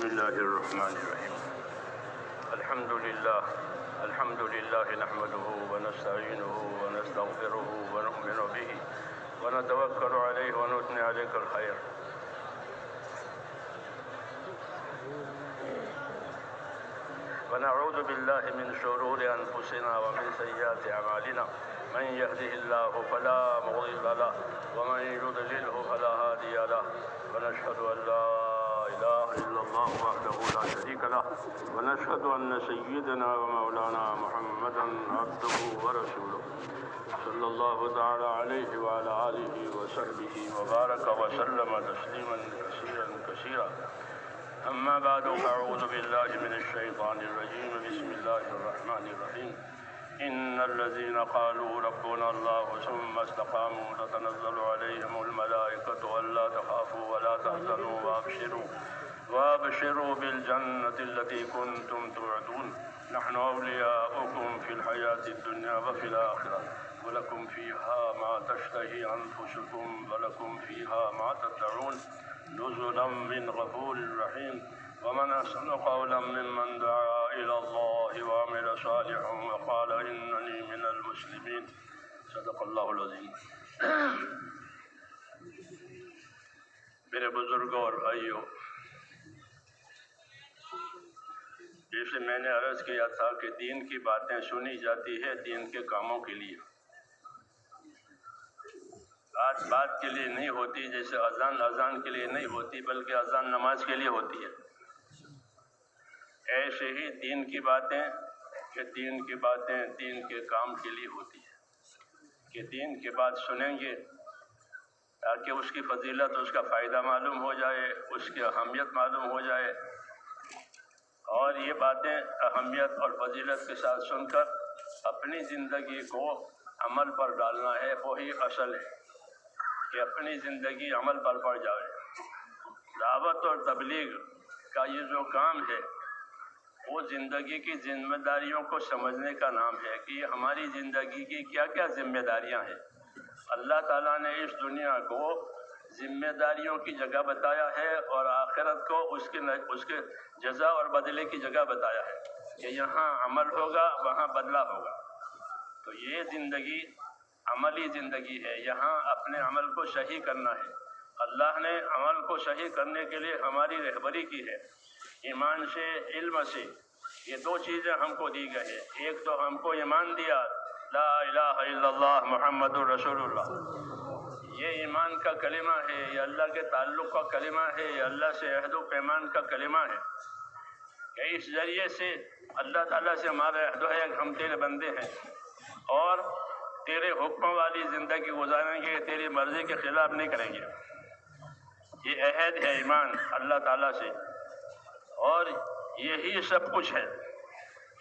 بسم الله الرحمن الرحيم. الحمد لله نحمده ونستعينه ونستغفره ونؤمن به ونتوكل عليه ونثني عليك الخير. ونعوذ بالله من شرور أنفسنا ومن سيئات أعمالنا، من يهده الله فلا مضل له ومن يضلله فلا هادي له، ونشهد أن لا إله إلا الله وحده لا شريك له، ونشهد أن سيدنا ومولانا محمدا عبده ورسوله صلى الله تعالى عليه وعلى آله وصحبه وبارك وسلم تسليما كثيرا. أما بعد، فأعوذ بالله من الشيطان الرجيم. بسم الله الرحمن الرحيم. إن الذين قالوا ربنا الله ثم استقاموا تتنزل عليهم الملائكة ألا تخافوا ولا تحزنوا وابشروا بالجنة التي كنتم توعدون، نحن أولياؤكم في الحياة الدنيا وفي الآخرة، ولكم فيها ما تشتهي أنفسكم ولكم فيها ما تدعون، نزلا من غفور رحيم. ومن أحسن قولا ممن دعا إلى الله وعمل صالحا وقال إنني من المسلمين. صدق اللہ العظیم. میرے بزرگوں اور بھائیوں، جیسے میں نے عرض کیا تھا کہ دین کی باتیں سنی جاتی ہے دین کے کاموں کے لیے، بات کے لیے نہیں ہوتی. جیسے اذان کے لیے نہیں ہوتی، بلکہ اذان نماز کے لیے ہوتی ہے. ایسے ہی دین کی باتیں دین کے کام کے لیے ہوتی ہے، کہ دین کی بات سنیں گے تاکہ اس کی فضیلت، اس کا فائدہ معلوم ہو جائے، اس کی اہمیت معلوم ہو جائے. اور یہ باتیں اہمیت اور فضیلت کے ساتھ سن کر اپنی زندگی کو عمل پر ڈالنا ہے. وہی اصل ہے کہ اپنی زندگی عمل پر پڑ جائے. دعوت اور تبلیغ کا یہ جو کام ہے وہ زندگی کی ذمہ داریوں کو سمجھنے کا نام ہے کہ یہ ہماری زندگی کی کیا کیا ذمہ داریاں ہیں. اللہ تعالیٰ نے اس دنیا کو ذمہ داریوں کی جگہ بتایا ہے اور آخرت کو اس کے جزا اور بدلے کی جگہ بتایا ہے کہ یہاں عمل ہوگا وہاں بدلہ ہوگا. تو یہ زندگی عملی زندگی ہے. یہاں اپنے عمل کو صحیح کرنا ہے. اللہ نے عمل کو صحیح کرنے کے لیے ہماری رہبری کی ہے. ایمان سے، علم سے، یہ دو چیزیں ہم کو دی گئی ہیں. ایک تو ہم کو ایمان دیا، لا الہ الا اللہ محمد رسول اللہ. یہ ایمان کا کلمہ ہے، یہ اللہ کے تعلق کا کلمہ ہے، یہ اللہ سے عہد و پیمان کا کلمہ ہے کہ اس ذریعے سے اللہ تعالیٰ سے ہمارا عہد ہے کہ ہم تیرے بندے ہیں اور تیرے حکموں والی زندگی گزاریں گے، تیری مرضی کے خلاف نہیں کریں گے. یہ عہد ہے ایمان اللہ تعالیٰ سے، اور یہی سب کچھ ہے.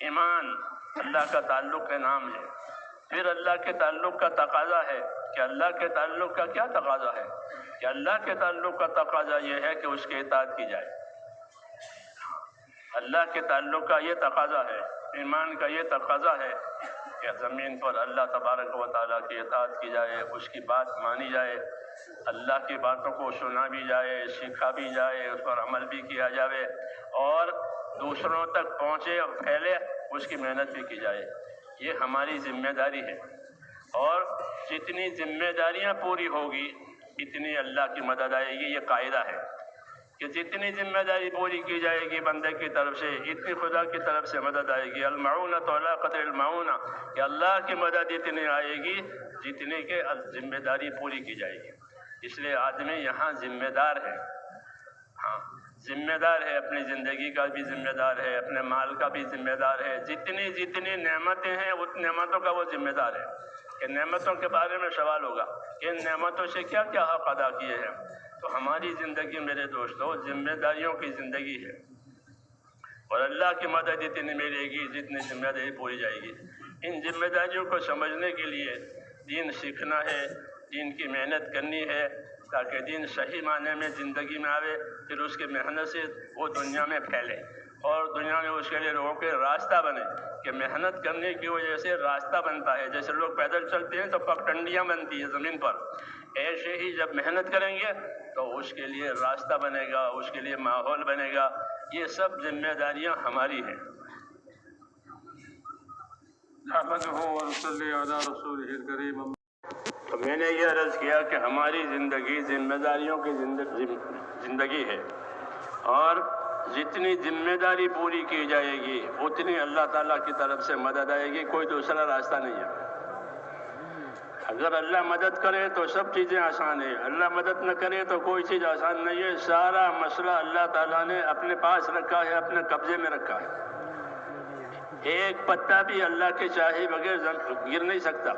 ایمان اللہ کا تعلق کا نام ہے. پھر اللہ کے تعلق کا تقاضا ہے کہ اللہ کے تعلق کا کیا تقاضا ہے کہ اللہ کے تعلق کا تقاضا یہ ہے کہ اس کی اطاعت کی جائے. اللہ کے تعلق کا یہ تقاضا ہے، ایمان کا یہ تقاضا ہے کہ زمین پر اللہ تبارک و تعالیٰ کی اطاعت کی جائے، اس کی بات مانی جائے، اللہ کی باتوں کو سنا بھی جائے، سیکھا بھی جائے، اس پر عمل بھی کیا جائے اور دوسروں تک پہنچے اور پھیلے، اس کی محنت بھی کی جائے. یہ ہماری ذمہ داری ہے. اور جتنی ذمہ داریاں پوری ہوگی اتنی اللہ کی مدد آئے گی. یہ قاعدہ ہے کہ جتنی ذمہ داری پوری کی جائے گی بندے کی طرف سے اتنی خدا کی طرف سے مدد آئے گی. المعونۃ علی قدر المعونہ، کہ اللہ کی مدد اتنی آئے گی جتنی کہ ذمہ داری پوری کی جائے گی. اس لیے آدمی یہاں ذمہ دار ہے. ذمہ دار ہے، اپنی زندگی کا بھی ذمہ دار ہے، اپنے مال کا بھی ذمہ دار ہے. جتنی نعمتیں ہیں ان نعمتوں کا وہ ذمہ دار ہے کہ نعمتوں کے بارے میں سوال ہوگا کہ ان نعمتوں سے کیا کیا حق ادا کیے ہیں. تو ہماری زندگی میرے دوستو ذمہ داریوں کی زندگی ہے اور اللہ کی مدد اتنی ملے گی جتنی ذمہ داری پوری جائے گی. ان ذمہ داریوں کو سمجھنے کے لیے دین سیکھنا ہے، دین کی محنت کرنی ہے تاکہ دین صحیح معنی میں زندگی میں آوے. پھر اس کی محنت سے وہ دنیا میں پھیلے اور دنیا میں اس کے لیے لوگوں کے راستہ بنے کہ محنت کرنے کی وجہ سے راستہ بنتا ہے. جیسے لوگ پیدل چلتے ہیں تو پگڈنڈیاں بنتی ہیں زمین پر، ایسے ہی جب محنت کریں گے تو اس کے لیے راستہ بنے گا، اس کے لیے ماحول بنے گا. یہ سب ذمہ داریاں ہماری ہیں۔ تو میں نے یہ عرض کیا کہ ہماری زندگی ذمہ داریوں کی زندگی ہے، اور جتنی ذمہ داری پوری کی جائے گی اتنی اللہ تعالیٰ کی طرف سے مدد آئے گی، کوئی دوسرا راستہ نہیں ہے۔ اگر اللہ مدد کرے تو سب چیزیں آسان ہیں، اللہ مدد نہ کرے تو کوئی چیز آسان نہیں ہے۔ سارا مسئلہ اللہ تعالیٰ نے اپنے پاس رکھا ہے، اپنے قبضے میں رکھا ہے۔ ایک پتا بھی اللہ کے چاہے بغیر گر نہیں سکتا۔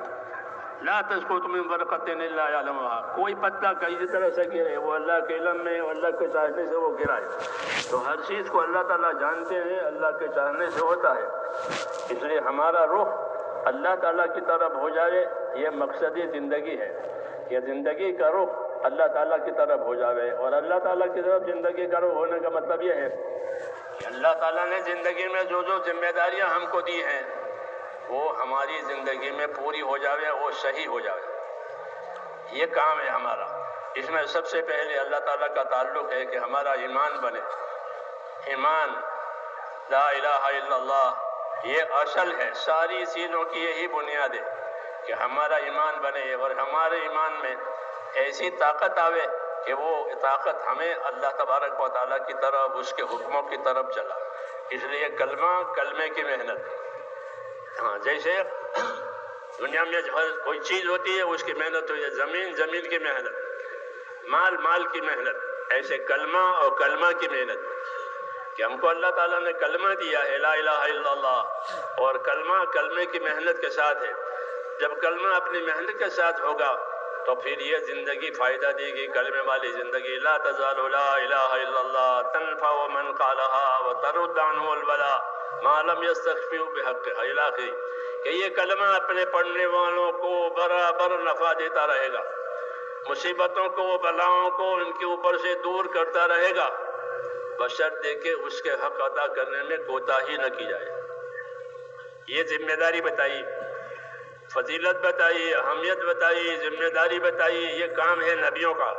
لا تسقط من ورقۃ الا یعلمها، کوئی پتا کسی طرح سے گرے وہ اللہ کے علم میں، اللہ کے چاہنے سے وہ گرا ہے۔ تو ہر چیز کو اللہ تعالیٰ جانتے ہیں، اللہ کے چاہنے سے ہوتا ہے۔ اس لیے ہمارا رخ اللہ تعالیٰ کی طرف ہو جائے، یہ مقصدی زندگی ہے کہ زندگی کا رخ اللہ تعالیٰ کی طرف ہو جائے۔ اور اللہ تعالیٰ کی طرف زندگی کا رخ ہونے کا مطلب یہ ہے کہ اللہ تعالیٰ نے زندگی میں جو جو ذمہ داریاں ہم کو دی ہیں وہ ہماری زندگی میں پوری ہو جاوے، وہ صحیح ہو جاوے۔ یہ کام ہے ہمارا۔ اس میں سب سے پہلے اللہ تعالیٰ کا تعلق ہے کہ ہمارا ایمان بنے۔ ایمان، لا الہ الا اللہ، یہ اصل ہے، ساری چیزوں کی یہی بنیاد ہے کہ ہمارا ایمان بنے اور ہمارے ایمان میں ایسی طاقت آوے کہ وہ طاقت ہمیں اللہ تبارک و تعالیٰ کی طرف، اس کے حکموں کی طرف چلا۔ اس لیے کلمے کی محنت، جیسے دنیا میں کوئی چیز ہوتی ہے اس کی محنت ہوئی ہے، زمین کی محنت، مال کی محنت، ایسے کلمہ اور کلمہ کی محنت کہ ہم کو اللہ تعالیٰ نے کلمہ دیا ہے لا الہ الا اللہ، اور کلمے کی محنت کے ساتھ ہے۔ جب کلمہ اپنی محنت کے ساتھ ہوگا تو پھر یہ زندگی فائدہ دے گی، کلمے والی زندگی۔ لا تزال لا الہ الا اللہ تنفع من قالها وترد عنه البلاء ما لم يستخفوا بحقها الہی، کہ یہ کلمہ اپنے پڑھنے والوں کو برابر نفع دیتا رہے گا، مصیبتوں کو، بلاؤں کو ان کے اوپر سے دور کرتا رہے گا، بشرطے کہ اس کے حق ادا کرنے میں کوتاہی نہ کی جائے۔ یہ ذمہ داری بتائی، فضیلت بتائی، اہمیت بتائی، ذمہ داری بتائی۔ یہ کام ہے نبیوں کا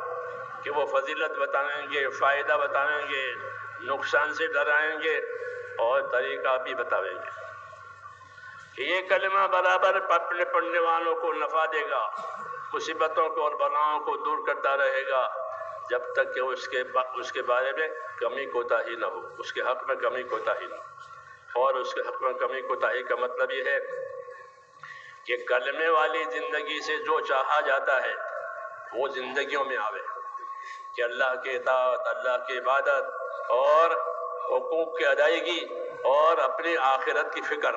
کہ وہ فضیلت بتائیں گے، فائدہ بتائیں گے، نقصان سے ڈرائیں گے اور طریقہ بھی بتائیں گے کہ یہ کلمہ برابر اپنے پڑھنے والوں کو نفع دے گا، مصیبتوں کو اور بلاؤں کو دور کرتا رہے گا، جب تک کہ اس کے بارے میں کمی کوتاہی نہ ہو، اس کے حق میں کمی کوتاہی نہ ہو۔ اور اس کے حق میں کمی کوتاہی کا مطلب یہ ہے کہ کلمے والی زندگی سے جو چاہا جاتا ہے وہ زندگیوں میں آوے، کہ اللہ کی اطاعت، اللہ کی عبادت اور حقوق کی ادائیگی اور اپنی آخرت کی فکر،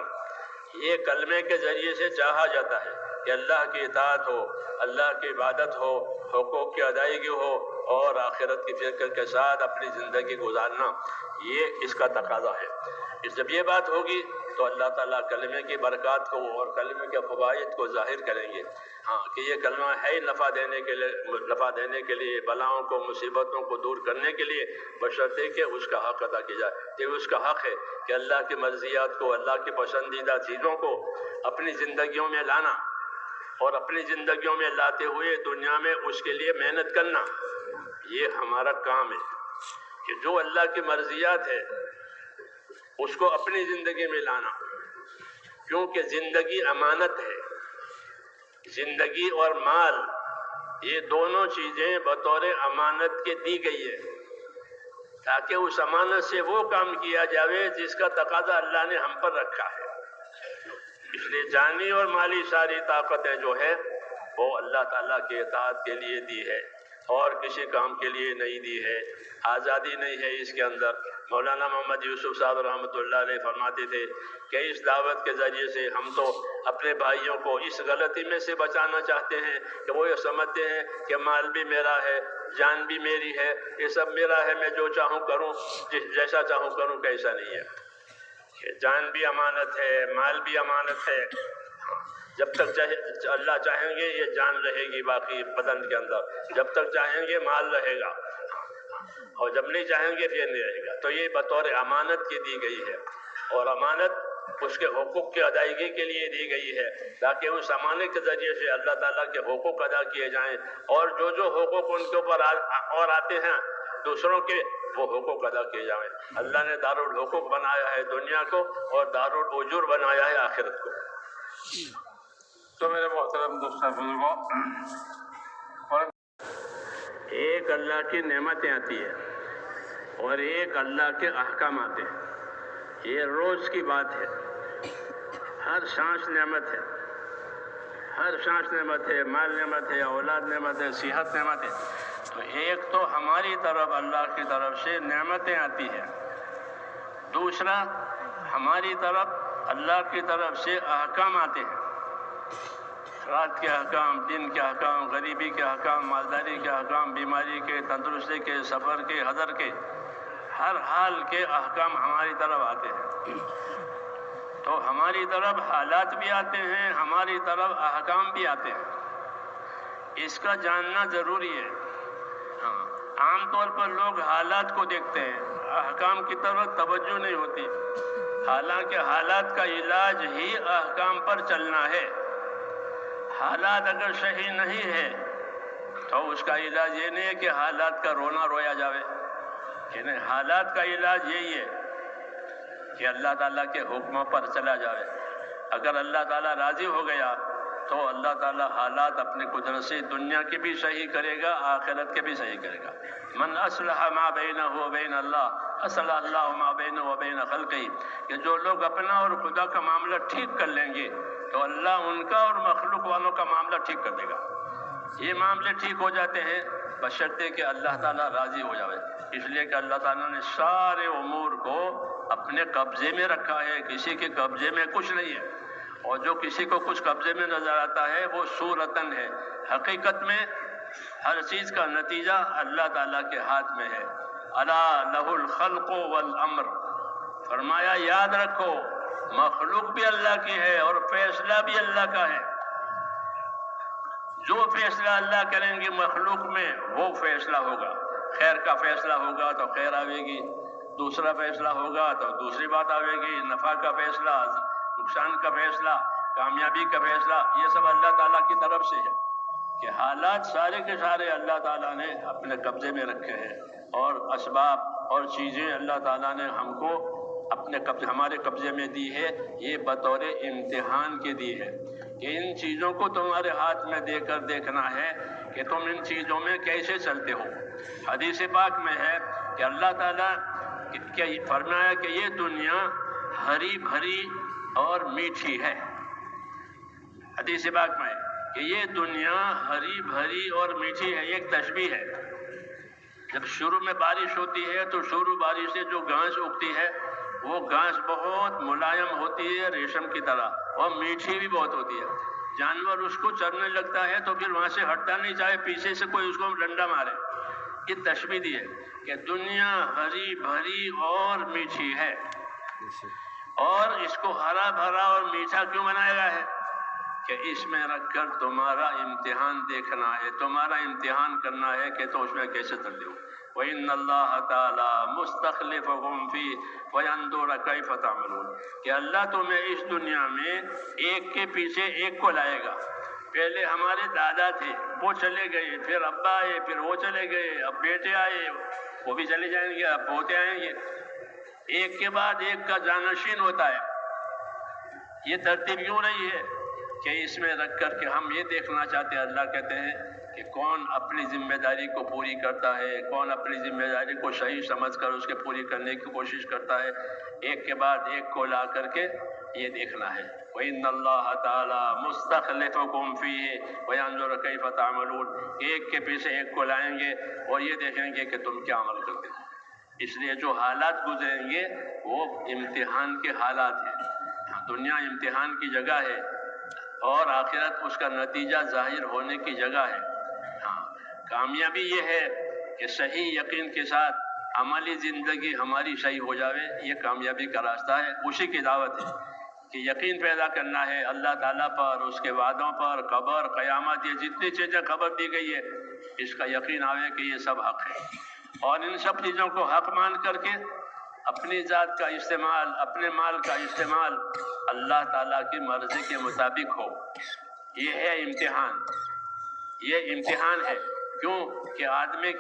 یہ کلمے کے ذریعے سے چاہا جاتا ہے کہ اللہ کی اطاعت ہو، اللہ کی عبادت ہو، حقوق کی ادائیگی ہو اور آخرت کی فکر کے ساتھ اپنی زندگی گزارنا، یہ اس کا تقاضا ہے۔ جب یہ بات ہوگی تو اللہ تعالیٰ کلمے کی برکات کو اور کلمے کے فوائد کو ظاہر کریں گے، کہ یہ کلمہ ہے نفع دینے کے لیے، بلاؤں کو، مصیبتوں کو دور کرنے کے لیے، بشرطے کہ اس کا حق ادا کیا جائے۔ یہ اس کا حق ہے کہ اللہ کی مرضیات کو، اللہ کی پسندیدہ چیزوں کو اپنی زندگیوں میں لانا، اور اپنی زندگیوں میں لاتے ہوئے دنیا میں اس کے لیے محنت کرنا، یہ ہمارا کام ہے کہ جو اللہ کی مرضیات ہے اس کو اپنی زندگی میں لانا، کیونکہ زندگی امانت ہے۔ زندگی اور مال، یہ دونوں چیزیں بطور امانت کے دی گئی ہے تاکہ اس امانت سے وہ کام کیا جاوے جس کا تقاضا اللہ نے ہم پر رکھا ہے۔ اس لیے جانی اور مالی ساری طاقتیں جو ہے وہ اللہ تعالیٰ کے اطاعت کے لیے دی ہے اور کسی کام کے لیے نہیں دی ہے۔ آزادی نہیں ہے اس کے اندر۔ مولانا محمد یوسف صاحب رحمۃ اللہ علیہ فرماتے تھے کہ اس دعوت کے ذریعے سے ہم تو اپنے بھائیوں کو اس غلطی میں سے بچانا چاہتے ہیں کہ وہ یہ سمجھتے ہیں کہ مال بھی میرا ہے، جان بھی میری ہے، یہ سب میرا ہے، میں جو چاہوں کروں، جیسا چاہوں کروں، کیسا نہیں ہے۔ کہ جان بھی امانت ہے، مال بھی امانت ہے۔ جب تک اللہ چاہیں گے یہ جان رہے گی باقی بدن کے اندر، جب تک چاہیں گے مال رہے گا، اور جب نہیں چاہیں گے پھر نہیں رہے گا۔ تو یہ بطور امانت کی دی گئی ہے، اور امانت اس کے حقوق کی ادائیگی کے لیے دی گئی ہے تاکہ اس امانت کے ذریعے سے اللہ تعالیٰ کے حقوق ادا کیے جائیں، اور جو حقوق ان کے اوپر اور آتے ہیں دوسروں کے وہ حقوق ادا کیے جائیں۔ اللہ نے دارالحقوق بنایا ہے دنیا کو اور دارالأجور بنایا ہے آخرت کو۔ تو میرے محترم دوستوں بزرگوں، ایک اللہ کی نعمتیں آتی ہیں اور ایک اللہ کے احکام آتے ہیں، یہ روز کی بات ہے۔ ہر سانس نعمت ہے، ہر سانس نعمت ہے، مال نعمت ہے، اولاد نعمت ہے، صحت نعمت ہے۔ تو ایک تو ہماری طرف اللہ کی طرف سے نعمتیں آتی ہیں، دوسرا ہماری طرف اللہ کی طرف سے احکام آتے ہیں، رات کے احکام، دن کے احکام، غریبی کے احکام، مالداری کے احکام، بیماری کے، تندرستی کے، سفر کے، حضر کے، ہر حال کے احکام ہماری طرف آتے ہیں۔ تو ہماری طرف حالات بھی آتے ہیں، ہماری طرف احکام بھی آتے ہیں، اس کا جاننا ضروری ہے۔ ہاں، عام طور پر لوگ حالات کو دیکھتے ہیں، احکام کی طرف توجہ نہیں ہوتی، حالانکہ حالات کا علاج ہی احکام پر چلنا ہے۔ حالات اگر صحیح نہیں ہے تو اس کا علاج یہ نہیں ہے کہ حالات کا رونا رویا جاوے، کہ نہیں، حالات کا علاج یہی ہے کہ اللہ تعالیٰ کے حکموں پر چلا جائے۔ اگر اللہ تعالیٰ راضی ہو گیا تو اللہ تعالیٰ حالات اپنی قدرت سے دنیا کی بھی صحیح کرے گا، آخرت کے بھی صحیح کرے گا۔ من اصلح ما بینہ و بین اللہ اصلح اللہ ما بینہ و بین خلقہ، کہ جو لوگ اپنا اور خدا کا معاملہ ٹھیک کر لیں گے تو اللہ ان کا اور مخلوق والوں کا معاملہ ٹھیک کر دے گا۔ یہ معاملے ٹھیک ہو جاتے ہیں بشرطے کہ اللہ تعالیٰ راضی ہو جائے، اس لیے کہ اللہ تعالیٰ نے سارے امور کو اپنے قبضے میں رکھا ہے، کسی کے قبضے میں کچھ نہیں ہے، اور جو کسی کو کچھ قبضے میں نظر آتا ہے وہ صورتاً ہے، حقیقت میں ہر چیز کا نتیجہ اللہ تعالیٰ کے ہاتھ میں ہے۔ الا لہ الخلق والامر، فرمایا یاد رکھو مخلوق بھی اللہ کی ہے اور فیصلہ بھی اللہ کا ہے۔ جو فیصلہ اللہ کریں گے مخلوق میں وہ فیصلہ ہوگا، خیر کا فیصلہ ہوگا تو خیر آئے گی، دوسرا فیصلہ ہوگا تو دوسری بات آئے گی، نفع کا فیصلہ، نقصان کا فیصلہ، کامیابی کا فیصلہ، یہ سب اللہ تعالیٰ کی طرف سے ہے کہ حالات سارے کے سارے اللہ تعالیٰ نے اپنے قبضے میں رکھے ہیں، اور اسباب اور چیزیں اللہ تعالیٰ نے ہم کو اپنے ہمارے قبضے میں دی ہے، یہ بطور امتحان کے دی ہے کہ ان چیزوں کو تمہارے ہاتھ میں دے کر دیکھنا ہے کہ تم ان چیزوں میں کیسے چلتے ہو۔ حدیث پاک میں ہے کہ اللہ تعالیٰ فرمایا کہ یہ دنیا ہری بھری اور میٹھی ہے۔ حدیث پاک میں کہ یہ دنیا ہری بھری اور میٹھی ہے، ایک تشبیہ ہے۔ جب شروع میں بارش ہوتی ہے تو شروع بارش سے جو گھاس اگتی ہے وہ گھاس بہت ملائم ہوتی ہے، ریشم کی طرح، اور میٹھی بھی بہت ہوتی ہے۔ جانور اس کو چرنے لگتا ہے تو پھر وہاں سے ہٹتا نہیں، چاہے پیچھے سے کوئی اس کو ڈنڈا مارے۔ یہ تشبیہ دی ہے کہ دنیا ہری بھری اور میٹھی ہے، اور اس کو ہرا بھرا اور میٹھا کیوں بنایا گیا ہے؟ کہ اس میں رکھ کر تمہارا امتحان دیکھنا ہے، تمہارا امتحان کرنا ہے کہ تو اس میں کیسے چلتے ہو۔ وَإِنَّ اللَّهَ تَعَالَى مُسْتَخْلِفُكُمْ فِيهِ فَيَنْظُرَ كَيْفَ تَعْمَلُونَ، کہ اللہ تمہیں اس دنیا میں ایک کے پیچھے ایک کو لائے گا۔ پہلے ہمارے دادا تھے، وہ چلے گئے، پھر ابا آئے، پھر وہ چلے گئے، اب بیٹے آئے، وہ بھی چلے جائیں گے، اب پوتے آئیں گے، ایک کے بعد ایک کا جانشین ہوتا ہے۔ یہ ترتیب یوں نہیں ہے کہ اس میں رکھ کر کے ہم یہ دیکھنا چاہتے ہیں، اللہ کہتے ہیں کہ کون اپنی ذمہ داری کو پوری کرتا ہے، کون اپنی ذمہ داری کو صحیح سمجھ کر اس کے پوری کرنے کی کوشش کرتا ہے، ایک کے بعد ایک کو لا کر کے یہ دیکھنا ہے۔ وَإِنَّ اللَّهَ تَعَالَى مُسْتَخْلِفُكُمْ فِيهِ وَيَنْظُرَ كَيْفَ تَعْمَلُونَ، ایک کے پیچھے ایک کو لائیں گے اور یہ دیکھیں گے کہ تم کیا عمل کرتے ہو۔ اس لیے جو حالات گزریں گے وہ امتحان کے حالات ہیں۔ دنیا امتحان کی جگہ ہے اور آخرت اس کا نتیجہ ظاہر ہونے کی جگہ ہے۔ ہاں، کامیابی یہ ہے کہ صحیح یقین کے ساتھ عملی زندگی ہماری صحیح ہو جاوے، یہ کامیابی کا راستہ ہے، اسی کی دعوت ہے کہ یقین پیدا کرنا ہے اللہ تعالیٰ پر، اس کے وعدوں پر، قبر، قیامت، یہ جتنی چیزیں خبر دی گئی ہے اس کا یقین آوے کہ یہ سب حق ہے، اور ان سب چیزوں کو حق مان کر کے اپنی ذات کا استعمال، اپنے مال کا استعمال اللہ تعالیٰ کی مرضی کے مطابق ہو۔ یہ ہے امتحان، یہ امتحان ہے۔ کیوں کہ آدمی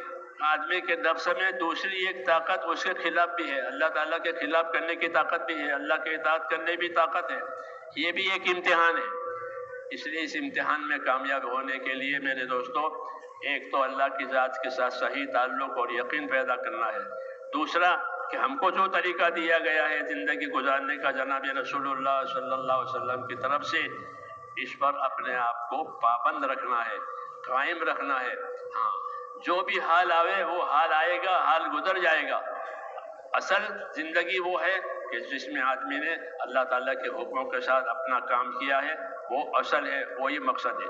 آدمی کے نفس میں دوسری ایک طاقت اس کے خلاف بھی ہے، اللہ تعالیٰ کے خلاف کرنے کی طاقت بھی ہے، اللہ کے اطاعت کرنے بھی طاقت ہے. یہ بھی ایک امتحان ہے. اس لیے اس امتحان میں کامیاب ہونے کے لیے میرے دوستو، ایک تو اللہ کی ذات کے ساتھ صحیح تعلق اور یقین پیدا کرنا ہے. دوسرا کہ ہم کو جو طریقہ دیا گیا ہے زندگی گزارنے کا جناب رسول اللہ صلی اللہ علیہ وسلم کی طرف سے، اس پر اپنے آپ کو پابند رکھنا ہے، قائم رکھنا ہے. ہاں، جو بھی حال آوے وہ حال آئے گا، حال گزر جائے گا. اصل زندگی وہ ہے کہ جس میں آدمی نے اللہ تعالیٰ کے حکموں کے ساتھ اپنا کام کیا ہے، وہ اصل ہے، وہی مقصد ہے.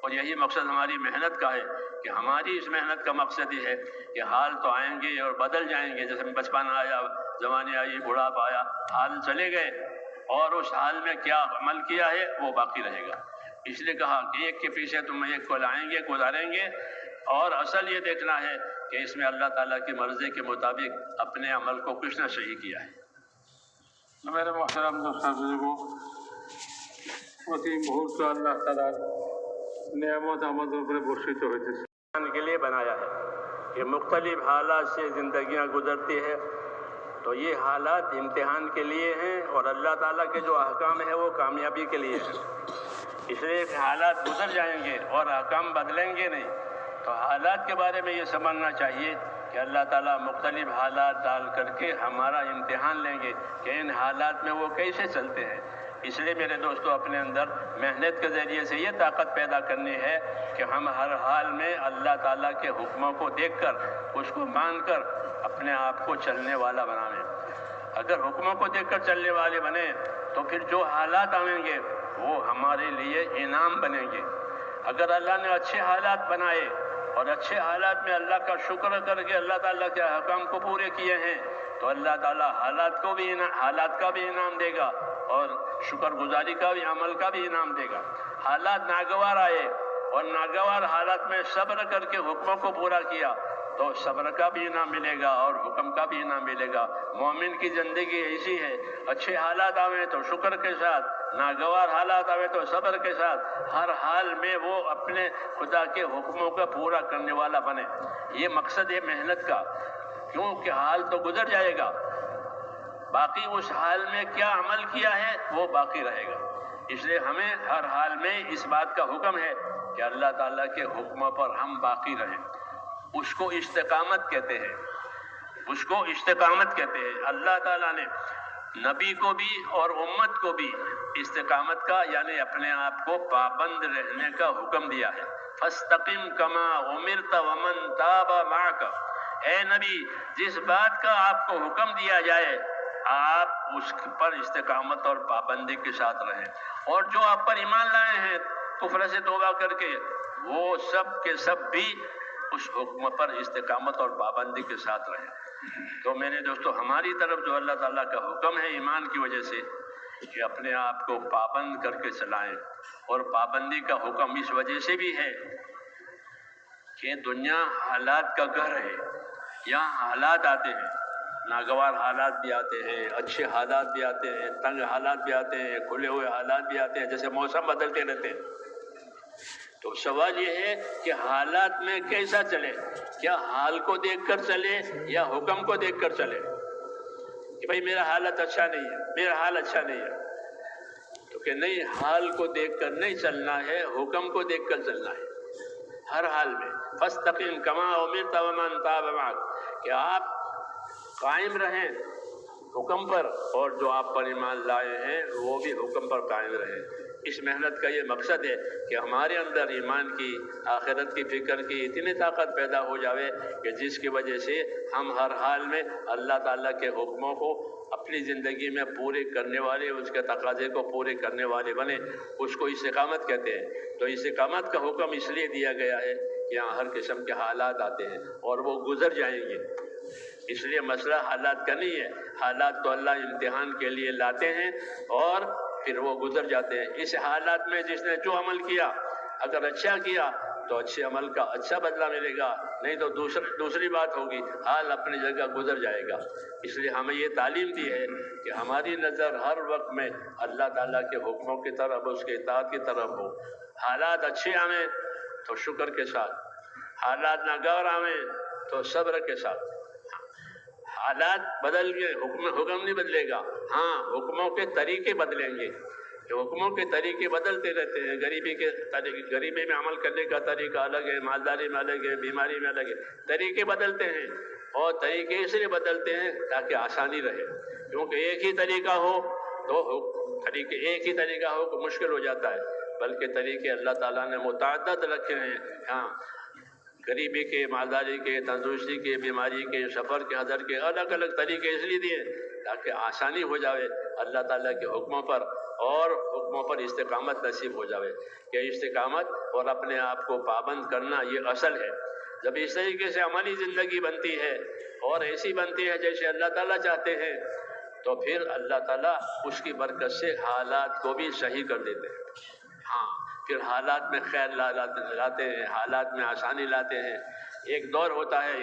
اور یہی مقصد ہماری محنت کا ہے کہ ہماری اس محنت کا مقصد یہ ہے کہ حال تو آئیں گے اور بدل جائیں گے. جیسے بچپن آیا، جوانی آئی، بڑھاپا آیا، حال چلے گئے، اور اس حال میں کیا عمل کیا ہے وہ باقی رہے گا. اس لیے کہا کہ ایک کے پیچھے تم ایک کو لائیں گے، گزاریں گے. اور اصل یہ دیکھنا ہے کہ اس میں اللہ تعالیٰ کی مرضی کے مطابق اپنے عمل کو کس نے صحیح کیا ہے. میرے محترم دوستوں بزرگوں، অতি মুহূর্ত আল্লাহ তাআলার নিয়ামত আমাদের উপরে বর্ষিত হইতেছে کے لیے بنایا ہے کہ مختلف حالات سے زندگیاں گزرتی ہے، تو یہ حالات امتحان کے لیے ہیں، اور اللہ تعالیٰ کے جو احکام ہیں وہ کامیابی کے لیے ہیں. اس لیے کہ حالات گزر جائیں گے اور احکام بدلیں گے نہیں. تو حالات کے بارے میں یہ سمجھنا چاہیے کہ اللہ تعالیٰ مختلف حالات ڈال کر کے ہمارا امتحان لیں گے کہ ان حالات میں وہ کیسے چلتے ہیں. اس لیے میرے دوستو، اپنے اندر محنت کے ذریعے سے یہ طاقت پیدا کرنی ہے کہ ہم ہر حال میں اللہ تعالیٰ کے حکموں کو دیکھ کر، اس کو مان کر اپنے آپ کو چلنے والا بنائیں. اگر حکموں کو دیکھ کر چلنے والے بنے تو پھر جو حالات آئیں گے وہ ہمارے لیے انعام بنیں گے. اگر اللہ نے اچھے حالات بنائے اور اچھے حالات میں اللہ کا شکر کر کے اللہ تعالیٰ کے احکام کو پورے کیے ہیں، تو اللہ تعالیٰ حالات کا بھی انعام دے گا اور شکر گزاری کا بھی، عمل کا بھی انعام دے گا. حالات ناگوار آئے اور ناگوار حالات میں صبر کر کے حکموں کو پورا کیا تو صبر کا بھی انعام ملے گا اور حکم کا بھی انعام ملے گا. مومن کی زندگی ایسی ہے، اچھے حالات آئے تو شکر کے ساتھ، ناگوار حالات آئے تو صبر کے ساتھ، ہر حال میں وہ اپنے خدا کے حکموں کا پورا کرنے والا بنے. یہ مقصد ہے محنت کا، کیونکہ حال تو گزر جائے گا، باقی اس حال میں کیا عمل کیا ہے وہ باقی رہے گا. اس لیے ہمیں ہر حال میں اس بات کا حکم ہے کہ اللہ تعالیٰ کے حکموں پر ہم باقی رہیں. اس کو استقامت کہتے ہیں، اس کو استقامت کہتے ہیں. اللہ تعالیٰ نے نبی کو بھی اور امت کو بھی استقامت کا یعنی اپنے آپ کو پابند رہنے کا حکم دیا ہے. فاستقم کما امرت ومن تاب معک. اے نبی، جس بات کا آپ کو حکم دیا جائے آپ اس پر استقامت اور پابندی کے ساتھ رہیں. اور جو آپ پر ایمان لائے ہیں کفر سے توبہ کر کے، وہ سب کے سب بھی اس حکم پر استقامت اور پابندی کے ساتھ رہیں. تو میرے دوستو، ہماری طرف جو اللہ تعالیٰ کا حکم ہے ایمان کی وجہ سے کہ اپنے آپ کو پابند کر کے چلائیں. اور پابندی کا حکم اس وجہ سے بھی ہے کہ دنیا حالات کا گھر ہے. یہاں حالات آتے ہیں، ناگوار حالات بھی آتے ہیں، اچھے حالات بھی آتے ہیں، تنگ حالات بھی آتے ہیں، کھلے ہوئے حالات بھی آتے ہیں، جیسے موسم بدلتے رہتے ہیں. تو سوال یہ ہے کہ حالات میں کیسا چلے؟ کیا حال کو دیکھ کر چلے یا حکم کو دیکھ کر چلے کہ بھئی میرا حالت اچھا نہیں ہے، میرا حال اچھا نہیں ہے؟ تو کہ نہیں، حال کو دیکھ کر نہیں چلنا ہے، حکم کو دیکھ کر چلنا ہے ہر حال میں. فاستقم کما امرت ومن تاب معک، کہ آپ قائم رہیں حکم پر، اور جو آپ پر ایمان لائے ہیں وہ بھی حکم پر قائم رہیں. اس محنت کا یہ مقصد ہے کہ ہمارے اندر ایمان کی، آخرت کی فکر کی اتنی طاقت پیدا ہو جاوے کہ جس کی وجہ سے ہم ہر حال میں اللہ تعالیٰ کے حکموں کو اپنی زندگی میں پورے کرنے والے، اس کے تقاضے کو پورے کرنے والے بنے. اس کو استقامت کہتے ہیں. تو استقامت کا حکم اس لیے دیا گیا ہے کہ یہاں ہر قسم کے حالات آتے ہیں اور وہ گزر جائیں گے. اس لیے مسئلہ حالات کا نہیں ہے، حالات تو اللہ امتحان کے لیے لاتے ہیں اور پھر وہ گزر جاتے ہیں. اس حالات میں جس نے جو عمل کیا، اگر اچھا کیا تو اچھے عمل کا اچھا بدلہ ملے گا، نہیں تو دوسری بات ہوگی، حال اپنی جگہ گزر جائے گا. اس لیے ہمیں یہ تعلیم دی ہے کہ ہماری نظر ہر وقت میں اللہ تعالیٰ کے حکموں کی طرف، اس کے اطاعت کی طرف ہو. حالات اچھے آئیں تو شکر کے ساتھ، حالات ناگوار آئیں تو صبر کے ساتھ. حالات بدل گئے، حکم نہیں بدلے گا، ہاں حکموں کے طریقے بدلیں گے. کہ حکموں کے طریقے بدلتے رہتے ہیں. غریبی میں عمل کرنے کا طریقہ الگ ہے، مالداری میں الگ ہے، بیماری میں الگ ہے. طریقے بدلتے ہیں، اور طریقے اس لیے بدلتے ہیں تاکہ آسانی رہے. کیونکہ ایک ہی طریقہ ہو تو مشکل ہو جاتا ہے، بلکہ طریقے اللہ تعالیٰ نے متعدد رکھے ہیں. ہاں، غریبی کے، مالداری کے، تندرستی کے، بیماری کے، سفر کے، حضر کے الگ الگ طریقے اس لیے دیے تاکہ آسانی ہو جاوے اللہ تعالیٰ کے حکموں پر، اور حکموں پر استقامت نصیب ہو جاوے. کہ استقامت اور اپنے آپ کو پابند کرنا یہ اصل ہے. جب اس طریقے سے عملی زندگی بنتی ہے اور ایسی بنتی ہے جیسے اللہ تعالیٰ چاہتے ہیں، تو پھر اللہ تعالیٰ اس کی برکت سے حالات کو بھی صحیح کر دیتے ہیں. ہاں، پھر حالات میں خیر لاتے ہیں، حالات میں آسانی لاتے ہیں. ایک دور ہوتا ہے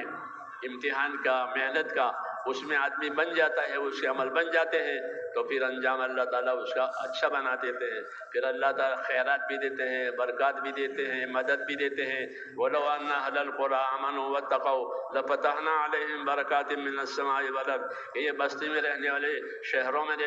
امتحان کا، محنت کا، اس میں آدمی بن جاتا ہے، اس کے عمل بن جاتے ہیں، تو پھر انجام اللہ تعالیٰ اس کا اچھا بنا دیتے ہیں. پھر اللہ تعالیٰ خیرات بھی دیتے ہیں، برکات بھی دیتے ہیں، مدد بھی دیتے ہیں. وَلَوْ أَنَّ أَهْلَ الْقُرَىٰ آمَنُوا وَاتَّقَوْا لَفَتَحْنَا عَلَيْهِمْ بَرَكَاتٍ مِّنَ السَّمَاءِ وَالْأَرْضِ. کہ یہ بستی میں رہنے والے، شہروں میں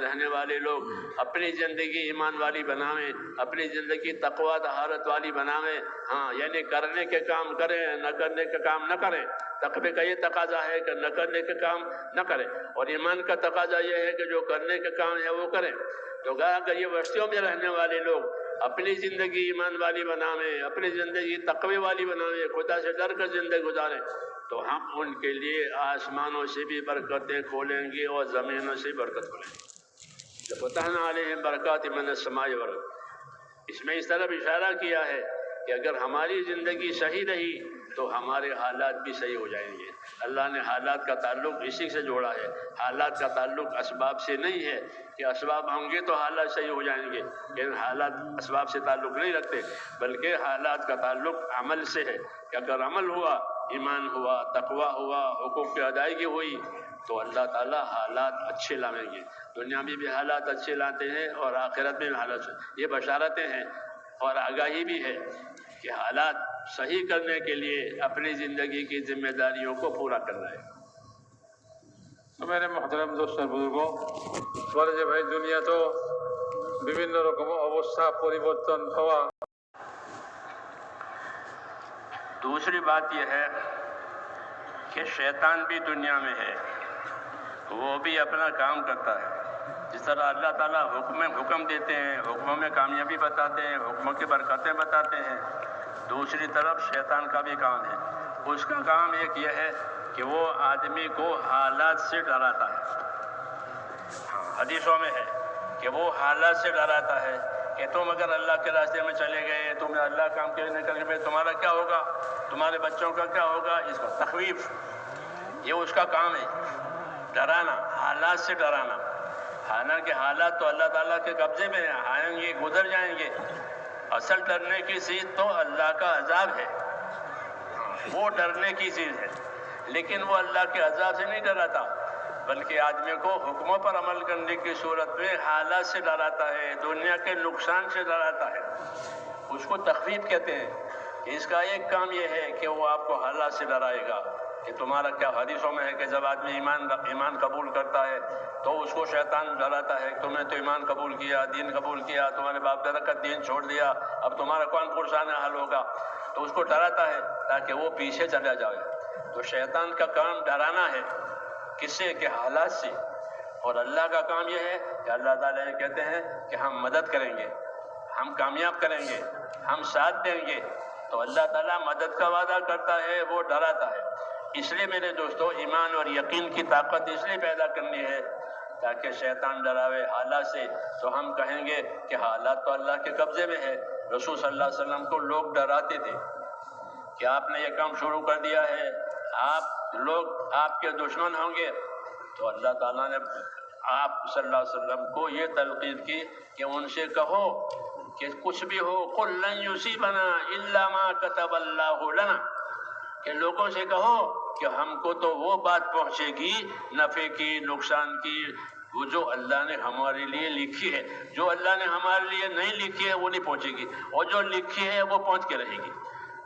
رہنے والے لوگ اپنی زندگی ایمان والی بناویں، اپنی زندگی تقویٰ طہارت والی بناویں. ہاں، یعنی کرنے کے کام کریں، نہ کرنے کے کام نہ کریں. تقوی کا یہ تقاضا ہے کہ نہ کرنے کے کام نہ کریں، اور ایمان کا تقاضا یہ ہے کہ جو کرنے کے کام ہے وہ کریں. تو اگر یہ بستیوں میں رہنے والے لوگ اپنی زندگی ایمان والی بناویں، اپنی زندگی تقوی والی بناویں، خدا سے ڈر کر زندگی گزاریں، تو ہم ان کے لیے آسمانوں سے بھی برکتیں کھولیں گے اور زمینوں سے برکت کھولیں گے. فتحنا علیہم برکات من السماء والارض. اس میں اس طرف اشارہ کیا ہے کہ اگر ہماری زندگی صحیح رہی تو ہمارے حالات بھی صحیح ہو جائیں گے. اللہ نے حالات کا تعلق اسی سے جوڑا ہے. حالات کا تعلق اسباب سے نہیں ہے کہ اسباب ہوں گے تو حالات صحیح ہو جائیں گے، لیکن حالات اسباب سے تعلق نہیں رکھتے، بلکہ حالات کا تعلق عمل سے ہے. کہ اگر عمل ہوا، ایمان ہوا، تقویٰ ہوا، حقوق کی ادائیگی ہوئی، تو اللہ تعالیٰ حالات اچھے لاویں گے. دنیا میں بھی حالات اچھے لاتے ہیں اور آخرت میں بھی حالات. یہ بشارتیں ہیں اور آگاہی بھی ہے کہ حالات صحیح کرنے کے لیے اپنی زندگی کی ذمہ داریوں کو پورا کرنا ہے. তো মেরে মহতরম দোস্ত বুজুর্গ, বলে যে ভাই দুনিয়া তো বিভিন্ন রকম অবস্থা পরিবর্তন হওয়া. دوسری بات یہ ہے کہ شیطان بھی دنیا میں ہے، وہ بھی اپنا کام کرتا ہے. جس طرح اللہ تعالیٰ حکم دیتے ہیں، حکموں میں کامیابی بتاتے ہیں، حکموں کی برکتیں بتاتے ہیں، دوسری طرف شیطان کا بھی کام ہے. اس کا کام ایک یہ ہے کہ وہ آدمی کو حالات سے ڈراتا ہے. حدیثوں میں ہے کہ وہ حالات سے ڈراتا ہے کہ تم اگر اللہ کے راستے میں چلے گئے، تم اللہ کام کے نہیں کرنے میں تمہارا کیا ہوگا، تمہارے بچوں کا کیا ہوگا. اس کا تخویف، یہ اس کا کام ہے، ڈرانا، حالات سے ڈرانا. حالانکہ حالات تو اللہ تعالیٰ کے قبضے میں آئیں گے، گزر جائیں گے. اصل ڈرنے کی چیز تو اللہ کا عذاب ہے، وہ ڈرنے کی چیز ہے. لیکن وہ اللہ کے عذاب سے نہیں ڈراتا، بلکہ آدمی کو حکموں پر عمل کرنے کی صورت میں حالات سے ڈراتا ہے، دنیا کے نقصان سے ڈراتا ہے. اس کو تخویف کہتے ہیں. اس کا ایک کام یہ ہے کہ وہ آپ کو حالات سے ڈرائے گا کہ تمہارا کیا. حدیثوں میں ہے کہ جب آدمی ایمان قبول کرتا ہے تو اس کو شیطان ڈراتا ہے، تم نے تو ایمان قبول کیا، دین قبول کیا، تمہارے باپ دادا کا دین چھوڑ دیا، اب تمہارا کون پرسان حل ہوگا. تو اس کو ڈراتا ہے تاکہ وہ پیچھے چلا جائے. تو شیطان کا کام ڈرانا ہے، کس سے؟ کہ حالات سے. اور اللہ کا کام یہ ہے کہ اللہ تعالیٰ یہ کہتے ہیں کہ ہم مدد کریں گے، ہم کامیاب کریں گے، ہم ساتھ دیں گے. تو اللہ تعالیٰ مدد کا وعدہ کرتا ہے، وہ ڈراتا ہے. اس لیے میرے دوستو، ایمان اور یقین کی طاقت اس لیے پیدا کرنی ہے تاکہ شیطان ڈراوے حالات سے. تو ہم کہیں گے کہ حالات تو اللہ کے قبضے میں ہے. رسول صلی اللہ علیہ وسلم کو لوگ ڈراتے تھے کہ آپ نے یہ کام شروع کر دیا ہے، لوگ آپ کے دشمن ہوں گے. تو اللہ تعالیٰ نے آپ صلی اللہ علیہ وسلم کو یہ تلقین کی کہ ان سے کہو کہ کچھ بھی ہو، قل لن یصیبنا الا ما كتب اللہ لنا، کہ لوگوں سے کہو کہ ہم کو تو وہ بات پہنچے گی نفع کی، نقصان کی، وہ جو اللہ نے ہمارے لیے لکھی ہے. جو اللہ نے ہمارے لیے نہیں لکھی ہے وہ نہیں پہنچے گی، اور جو لکھی ہے وہ پہنچ کے رہے گی.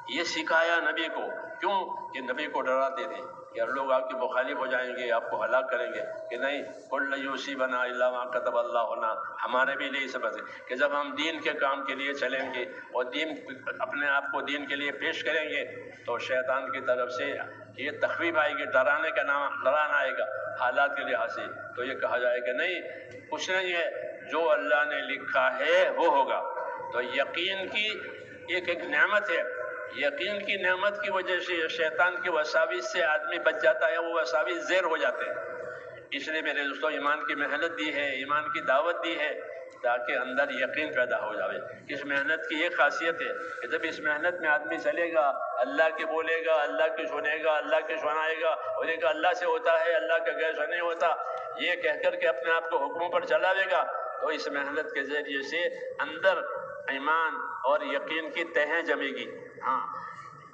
یہ سکھایا نبی کو. کیوں کہ نبی کو ڈراتے تھے کہ لوگ آپ کے مخالف ہو جائیں گے، آپ کو ہلاک کریں گے، کہ نہیں قل لن یصیبنا الا ما کتب اللہ لنا. ہمارے بھی لیے سبق ہے کہ جب ہم دین کے کام کے لیے چلیں گے اور دین اپنے آپ کو دین کے لیے پیش کریں گے تو شیطان کی طرف سے یہ تخویف آئے گی، ڈرانا آئے گا حالات کے لحاظ سے. تو یہ کہا جائے کہ نہیں کچھ نہیں ہے، جو اللہ نے لکھا ہے وہ ہوگا. تو یقین کی ایک نعمت ہے. یقین کی نعمت کی وجہ سے شیطان کی وساوس سے آدمی بچ جاتا ہے، وہ وساوس زیر ہو جاتے ہیں. اس لیے میرے دوستوں ایمان کی محنت دی ہے، ایمان کی دعوت دی ہے تاکہ اندر یقین پیدا ہو جائے. اس محنت کی ایک خاصیت ہے کہ جب اس محنت میں آدمی چلے گا، اللہ کے بولے گا، اللہ کی سنے گا، اللہ کے سنائے گا، اور ایک اللہ سے ہوتا ہے، اللہ کے غیر سے نہیں ہوتا، یہ کہہ کر کے اپنے آپ کو حکموں پر چلاوے گا، تو اس محنت کے ذریعے سے اندر ایمان اور یقین کی تہیں جمے گی. ہاں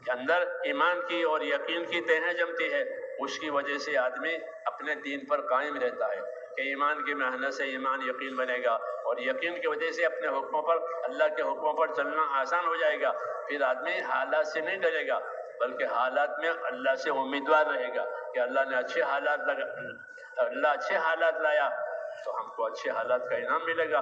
کہ اندر ایمان کی اور یقین کی تہیں جمتی ہے. اس کی وجہ سے آدمی اپنے دین پر قائم رہتا ہے کہ ایمان کی محنت سے ایمان یقین بنے گا، اور یقین کی وجہ سے اپنے حکموں پر، اللہ کے حکموں پر چلنا آسان ہو جائے گا. پھر آدمی حالات سے نہیں ڈرے گا بلکہ حالات میں اللہ سے امیدوار رہے گا کہ اللہ نے اچھے حالات لایا تو ہم کو اچھے حالات کا انعام ملے گا،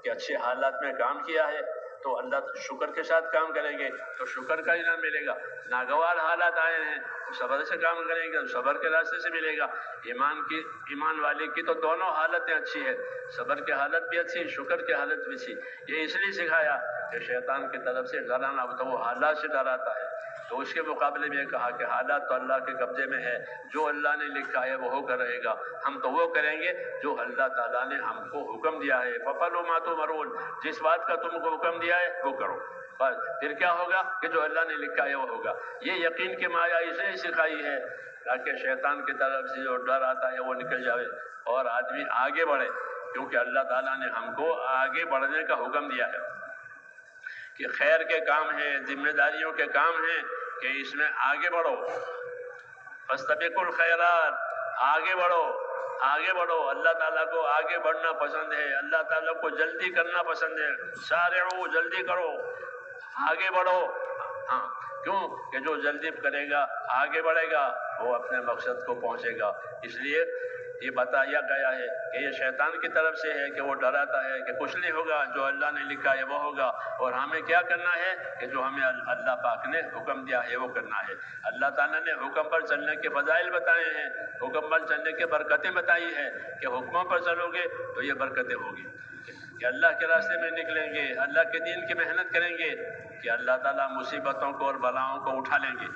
کہ اچھے حالات میں کام کیا ہے تو اللہ شکر کے ساتھ کام کریں گے تو شکر کا انعام ملے گا. ناگوار حالات آئے ہیں تو صبر سے کام کریں گے تو صبر کے راستے سے ملے گا. ایمان والے کی تو دونوں حالتیں اچھی ہے، صبر کی حالت بھی اچھی، شکر کی حالت بھی اچھی. یہ اس لیے سکھایا کہ شیطان کی طرف سے ڈرانا تو وہ حالات سے ڈراتا ہے. تو اس کے مقابلے میں یہ کہا کہ حالات تو اللہ کے قبضے میں ہے، جو اللہ نے لکھا ہے وہ ہو کر رہے گا. ہم تو وہ کریں گے جو اللہ تعالیٰ نے ہم کو حکم دیا ہے. فَفَعَلُوا مَا تُؤْمَرُونَ، جس بات کا تم کو حکم دیا ہے وہ کرو. بس پھر کیا ہوگا کہ جو اللہ نے لکھا ہے وہ ہوگا. یہ یقین کی مایا اسے ہی سکھائی ہے تاکہ شیطان کی طرف سے جو ڈر آتا ہے وہ نکل جائے اور آدمی آگے بڑھے، کیونکہ اللہ تعالیٰ نے ہم کو آگے بڑھنے کا حکم دیا ہے کہ خیر کے کام ہیں، ذمہ داریوں کے کام ہیں، کہ اس میں آگے بڑھو. فاستبقوا الخیرات، آگے بڑھو. اللہ تعالیٰ کو آگے بڑھنا پسند ہے، اللہ تعالیٰ کو جلدی کرنا پسند ہے. سارعوا، جلدی کرو، آگے بڑھو. ہاں کیوں کہ جو جلدی کرے گا، آگے بڑھے گا، وہ اپنے مقصد کو پہنچے گا. اس لیے یہ بتایا گیا ہے کہ یہ شیطان کی طرف سے ہے کہ وہ ڈراتا ہے کہ کچھ نہیں ہوگا، جو اللہ نے لکھا ہے وہ ہوگا. اور ہمیں کیا کرنا ہے کہ جو ہمیں اللہ پاک نے حکم دیا ہے وہ کرنا ہے. اللہ تعالیٰ نے حکم پر چلنے کے فضائل بتائے ہیں، حکم پر چلنے کے برکتیں بتائی ہیں کہ حکموں پر چلو گے تو یہ برکتیں ہوگی، کہ اللہ کے راستے میں نکلیں گے، اللہ کے دین کی محنت کریں گے کہ اللہ تعالیٰ مصیبتوں کو اور بلاؤں کو اٹھا لیں گے.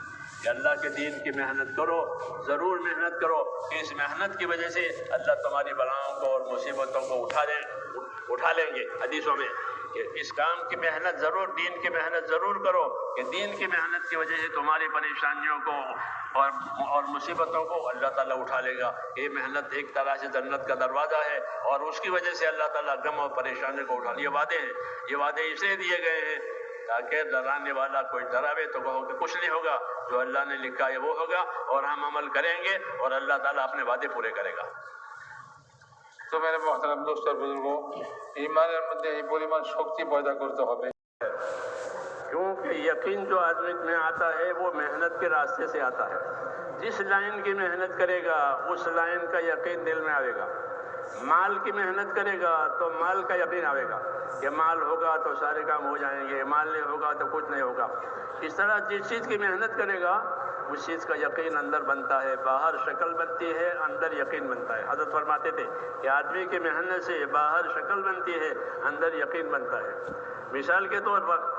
کہ اللہ کے دین کی محنت کرو، ضرور محنت کرو، کہ اس محنت کی وجہ سے اللہ تمہاری بلاؤں کو اور مصیبتوں کو اٹھا لیں گے. حدیثوں میں کہ اس کام کی محنت ضرور، دین کی محنت ضرور کرو، کہ دین کی محنت کی وجہ سے تمہاری پریشانیوں کو اور مصیبتوں کو اللہ تعالیٰ اٹھا لے گا. یہ محنت ایک طرح سے جنت کا دروازہ ہے اور اس کی وجہ سے اللہ تعالیٰ غم اور پریشانی کو اٹھا. یہ وعدے ہیں، یہ وعدے اسے دیے گئے ہیں تاکہ ڈرانے والا کوئی ڈراوے تو کہو کہ کچھ نہیں ہوگا، جو اللہ نے لکھا ہے وہ ہوگا اور ہم عمل کریں گے اور اللہ تعالیٰ اپنے وعدے پورے کرے گا. تو میرے محترم دوست اور بزرگوں، ایمانের মধ্যে এই পরিমাণ শক্তি পয়দা করতে হবে کیونکہ یقین جو آدمی میں آتا ہے وہ محنت کے راستے سے آتا ہے. جس لائن کی محنت کرے گا اس لائن کا یقین دل میں آئے گا. مال کی محنت کرے گا تو مال کا یقین آئے گا کہ مال ہوگا تو سارے کام ہو جائیں گے، مال نہیں ہوگا تو کچھ نہیں ہوگا. اس طرح جس چیز کی محنت کرے گا اس چیز کا یقین اندر بنتا ہے. باہر شکل بنتی ہے، اندر یقین بنتا ہے. حضرت فرماتے تھے کہ آدمی کی محنت سے باہر شکل بنتی ہے، اندر یقین بنتا ہے. مثال کے طور پر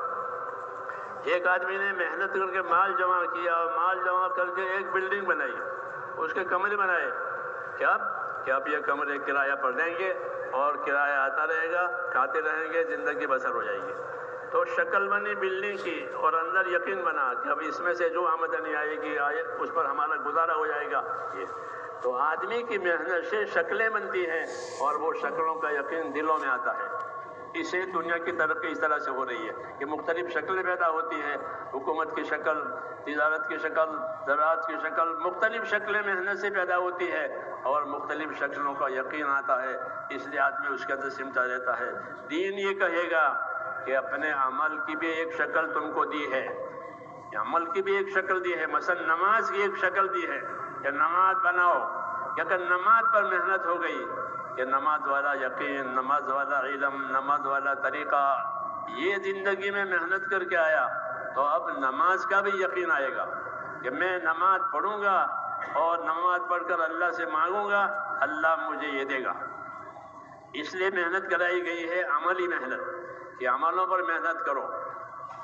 ایک آدمی نے محنت کر کے مال جمع کیا، مال جمع کر کے ایک بلڈنگ بنائی، اس کے کمرے بنائے. کہ اب یہ کمرے کرایہ پر دیں گے اور کرایہ آتا رہے گا، کھاتے رہیں گے، زندگی بسر ہو جائے گی. تو شکل بنی بلڈنگ کی اور اندر یقین بنا کہ اب اس میں سے جو آمدنی آئے گی اس پر ہمارا گزارا ہو جائے گا. یہ تو آدمی کی محنت سے شکلیں بنتی ہیں اور وہ شکلوں کا یقین دلوں میں آتا ہے. اسے دنیا کی ترقی اس طرح سے ہو رہی ہے کہ مختلف شکلیں پیدا ہوتی ہیں. حکومت کی شکل، تجارت کی شکل، زراعت کی شکل، مختلف شکلیں محنت سے پیدا ہوتی ہے اور مختلف شکلوں کا یقین آتا ہے. اس لیے آدمی اس کے اندر سمٹا رہتا ہے. دین یہ کہے گا کہ اپنے عمل کی بھی ایک شکل تم کو دی ہے، یہ عمل کی بھی ایک شکل دی ہے، مثلا نماز کی ایک شکل دی ہے کہ نماز بناؤ، کہ اگر نماز پر محنت ہو گئی کہ نماز والا یقین، نماز والا علم، نماز والا طریقہ، یہ زندگی میں محنت کر کے آیا تو اب نماز کا بھی یقین آئے گا کہ میں نماز پڑھوں گا اور نماز پڑھ کر اللہ سے مانگوں گا، اللہ مجھے یہ دے گا۔ اس لیے محنت کرائی گئی ہے، عملی محنت، کہ عملوں پر محنت کرو۔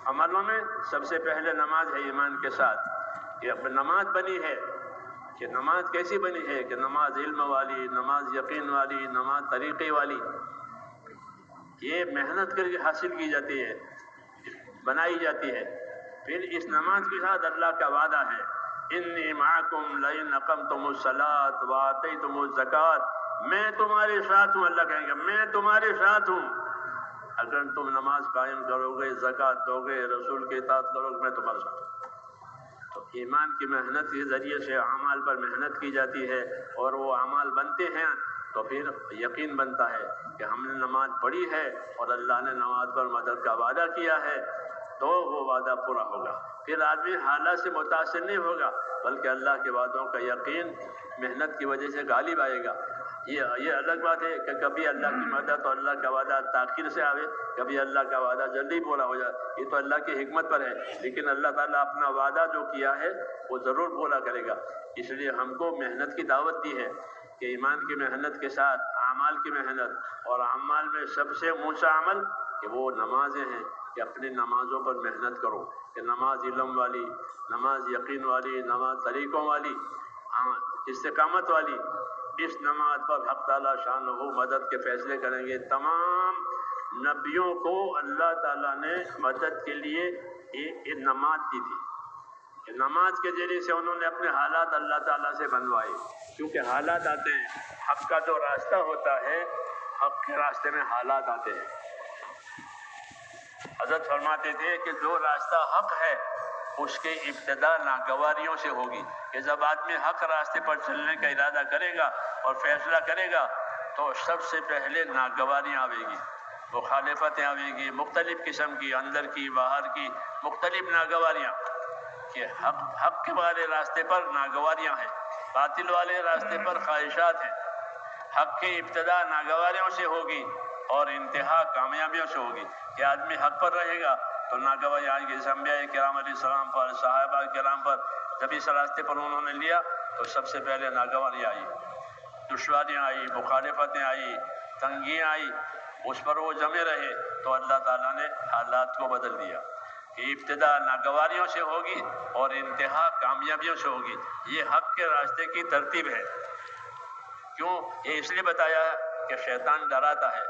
عملوں میں سب سے پہلے نماز ہے ایمان کے ساتھ، کہ اب نماز بنی ہے، کہ نماز کیسی بنی ہے کہ نماز علم والی، نماز یقین والی، نماز طریقے والی، یہ محنت کر کے حاصل کی جاتی ہے، بنائی جاتی ہے۔ پھر اس نماز کے ساتھ اللہ کا وعدہ ہے، انی معکم لئن اقمتم الصلاۃ وآتیتم الزکوٰۃ، میں تمہارے ساتھ ہوں۔ اللہ کہیں گے میں تمہارے ساتھ ہوں، اگر تم نماز قائم کرو گے، زکوٰۃ دو گے، رسول کی اطاعت کرو گے، میں تمہارے ساتھ ہوں۔ تو ایمان کی محنت کے ذریعے سے اعمال پر محنت کی جاتی ہے، اور وہ اعمال بنتے ہیں تو پھر یقین بنتا ہے کہ ہم نے نماز پڑھی ہے اور اللہ نے نماز پر مدد کا وعدہ کیا ہے، تو وہ وعدہ پورا ہوگا۔ پھر آدمی حالات سے متاثر نہیں ہوگا، بلکہ اللہ کے وعدوں کا یقین محنت کی وجہ سے غالب آئے گا۔ یہ الگ بات ہے کہ کبھی اللہ کی مدد اور اللہ کا وعدہ تاخیر سے آوے، کبھی اللہ کا وعدہ جلدی پورا ہو جائے، یہ تو اللہ کی حکمت پر ہے، لیکن اللہ تعالیٰ اپنا وعدہ جو کیا ہے وہ ضرور پورا کرے گا۔ اس لیے ہم کو محنت کی دعوت دی ہے کہ ایمان کی محنت کے ساتھ اعمال کی محنت، اور اعمال میں سب سے اونچا عمل کہ وہ نمازیں ہیں، کہ اپنی نمازوں پر محنت کرو، کہ نماز علم والی، نماز یقین والی، نماز طریقوں والی، استقامت والی، اس نماز پر حق تعالیٰ شانہ مدد کے فیصلے کریں گے۔ تمام نبیوں کو اللہ تعالیٰ نے مدد کے لیے ایک نماز دی تھی، کہ نماز کے ذریعے سے انہوں نے اپنے حالات اللہ تعالیٰ سے بنوائے، کیونکہ حالات آتے ہیں، حق کا جو راستہ ہوتا ہے، حق کے راستے میں حالات آتے ہیں۔ حضرت فرماتے تھے کہ جو راستہ حق ہے اس کی ابتدا ناگواریوں سے ہوگی، کہ جب آدمی حق راستے پر چلنے کا ارادہ کرے گا اور فیصلہ کرے گا تو سب سے پہلے ناگواریاں آئے گی، مخالفتیں آئے گی، مختلف قسم کی، اندر کی باہر کی مختلف ناگواریاں، کہ حق کے والے راستے پر ناگواریاں ہیں، باطل والے راستے پر خواہشات ہیں۔ حق کی ابتدا ناگواریوں سے ہوگی اور انتہا کامیابیوں سے ہوگی، کہ آدمی حق پر رہے گا تو ناگواری آئے گی۔ انبیاء کرام علیہ السلام پر، صحابہ کرام پر جب اس راستے پر انہوں نے لیا تو سب سے پہلے ناگواری آئی، دشواریاں آئی، مخالفتیں آئی، تنگیاں آئی، اس پر وہ جمے رہے تو اللہ تعالیٰ نے حالات کو بدل دیا، کہ ابتدا ناگواریوں سے ہوگی اور انتہا کامیابیوں سے ہوگی۔ یہ حق کے راستے کی ترتیب ہے۔ کیوں؟ یہ اس لیے بتایا کہ شیطان ڈراتا ہے،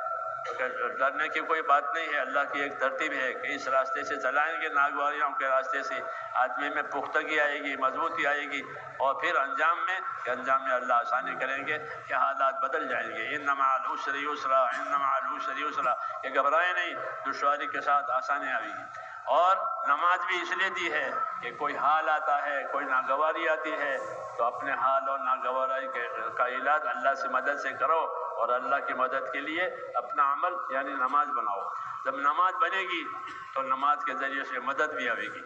ڈرنے کی کوئی بات نہیں ہے، اللہ کی ایک ترتیب ہے کہ اس راستے سے چلائیں گے، ناگواریوں کے راستے سے آدمی میں پختگی آئے گی، مضبوطی آئے گی، اور پھر انجام میں اللہ آسانی کریں گے کہ حالات بدل جائیں گے۔ ان مع العسر یسرا، ان مع العسر یسرا، کہ گھبرائے نہیں، دشواری کے ساتھ آسانی آئے گی۔ اور نماز بھی اس لیے دی ہے کہ کوئی حال آتا ہے، کوئی ناگواری آتی ہے تو اپنے حال اور ناگواری کا علاج اللہ سے مدد سے کرو، اور اللہ کی مدد کے لیے اپنا عمل یعنی نماز بناؤ۔ جب نماز بنے گی تو نماز کے ذریعے سے مدد بھی آئے گی،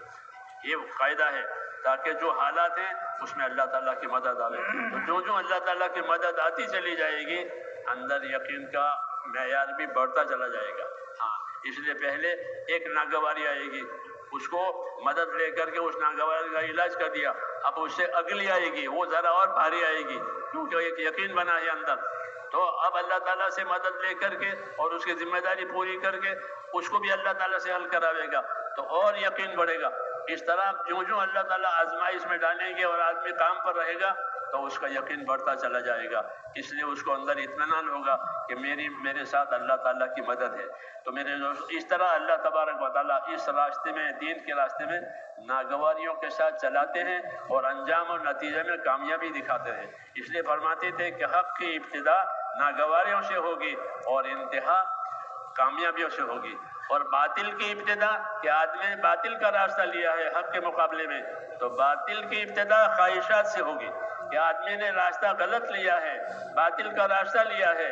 یہ قاعدہ ہے، تاکہ جو حالات ہیں اس میں اللہ تعالیٰ کی مدد آئے۔ تو جو اللہ تعالیٰ کی مدد آتی چلی جائے گی، اندر یقین کا معیار بھی بڑھتا چلا جائے گا۔ ہاں، اس لیے پہلے ایک ناگواری آئے گی، اس کو مدد لے کر کے اس ناگواری کا علاج کر دیا، اب اس سے اگلی آئے گی، وہ ذرا اور بھاری آئے گی، کیونکہ ایک یقین بنا ہے اندر۔ تو اب اللہ تعالیٰ سے مدد لے کر کے اور اس کی ذمہ داری پوری کر کے اس کو بھی اللہ تعالیٰ سے حل کراوے گا تو اور یقین بڑھے گا۔ اس طرح جو اللہ تعالیٰ آزمائش میں ڈالیں گے اور آدمی کام پر رہے گا تو اس کا یقین بڑھتا چلا جائے گا، اس لیے اس کو اندر اطمینان ہوگا کہ میرے ساتھ اللہ تعالیٰ کی مدد ہے۔ تو میرے دوست، اس طرح اللہ تبارک و تعالیٰ اس راستے میں، دین کے راستے میں ناگواریوں کے ساتھ چلاتے ہیں اور انجام اور نتیجے میں کامیابی دکھاتے ہیں۔ اس لیے فرماتے تھے کہ حق کی ابتدا ناگواریوں سے ہوگی اور انتہا کامیابیوں سے ہوگی، اور باطل کی ابتدا کہ آدمی باطل کا راستہ لیا ہے حق کے مقابلے میں، تو باطل کی ابتدا خواہشات سے ہوگی، کہ آدمی نے راستہ غلط لیا ہے، باطل کا راستہ لیا ہے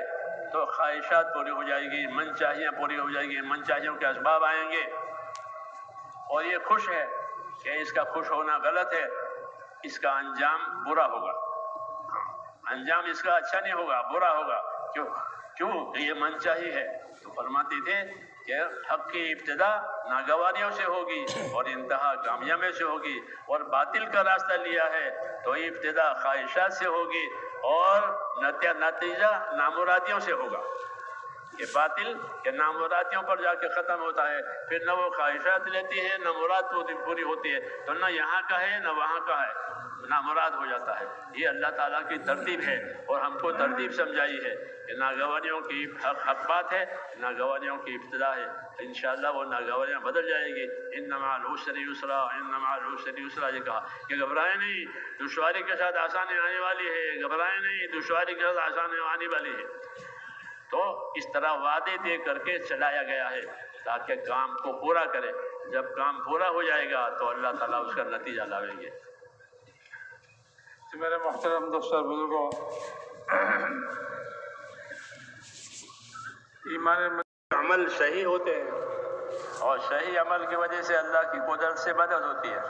تو خواہشات پوری ہو جائے گی، من چاہیاں پوری ہو جائے گی، من چاہیوں کے اسباب آئیں گے، اور یہ خوش ہے کہ اس کا خوش ہونا غلط ہے، اس کا انجام برا ہوگا، انجام اس کا اچھا نہیں ہوگا، برا ہوگا۔ کیوں کہ یہ من چاہی ہے۔ تو فرماتے تھے کہ حق کی ابتدا ناگواریوں سے ہوگی اور انتہا کامیابی سے ہوگی، اور باطل کا راستہ لیا ہے تو ابتدا خواہشات سے ہوگی اور نتیجہ نامرادیوں سے ہوگا۔ کہ باطل کہ نامرادیوں پر جا کے ختم ہوتا ہے، پھر نہ وہ خواہشات لیتی ہے نہ مراد پوری ہوتی ہے، تو نہ یہاں کا ہے نہ وہاں کا ہے، نامراد ہو جاتا ہے۔ یہ اللہ تعالیٰ کی ترتیب ہے اور ہم کو ترتیب سمجھائی ہے کہ ناگواریوں کی حق بات ہے، ناگواریوں کی ابتدا ہے۔ انشاءاللہ وہ ناگواریاں بدل جائیں گی۔ ان مع العسر یسرا، ان مع العسر یسرا، یہ کہا کہ گھبرائے نہیں، دشواری کے ساتھ آسانی آنے والی ہے، گھبرائے نہیں، دشواری کے ساتھ آسانی آنے والی ہے۔ تو اس طرح وعدے دے کر کے چلایا گیا ہے تاکہ کام کو پورا کرے۔ جب کام پورا ہو جائے گا تو اللہ تعالیٰ اس کا نتیجہ لاویں گے۔ میرے محترم دوست اور بزرگوں، ایمان عمل صحیح ہوتے ہیں اور صحیح عمل کی وجہ سے اللہ کی قدرت سے مدد ہوتی ہے۔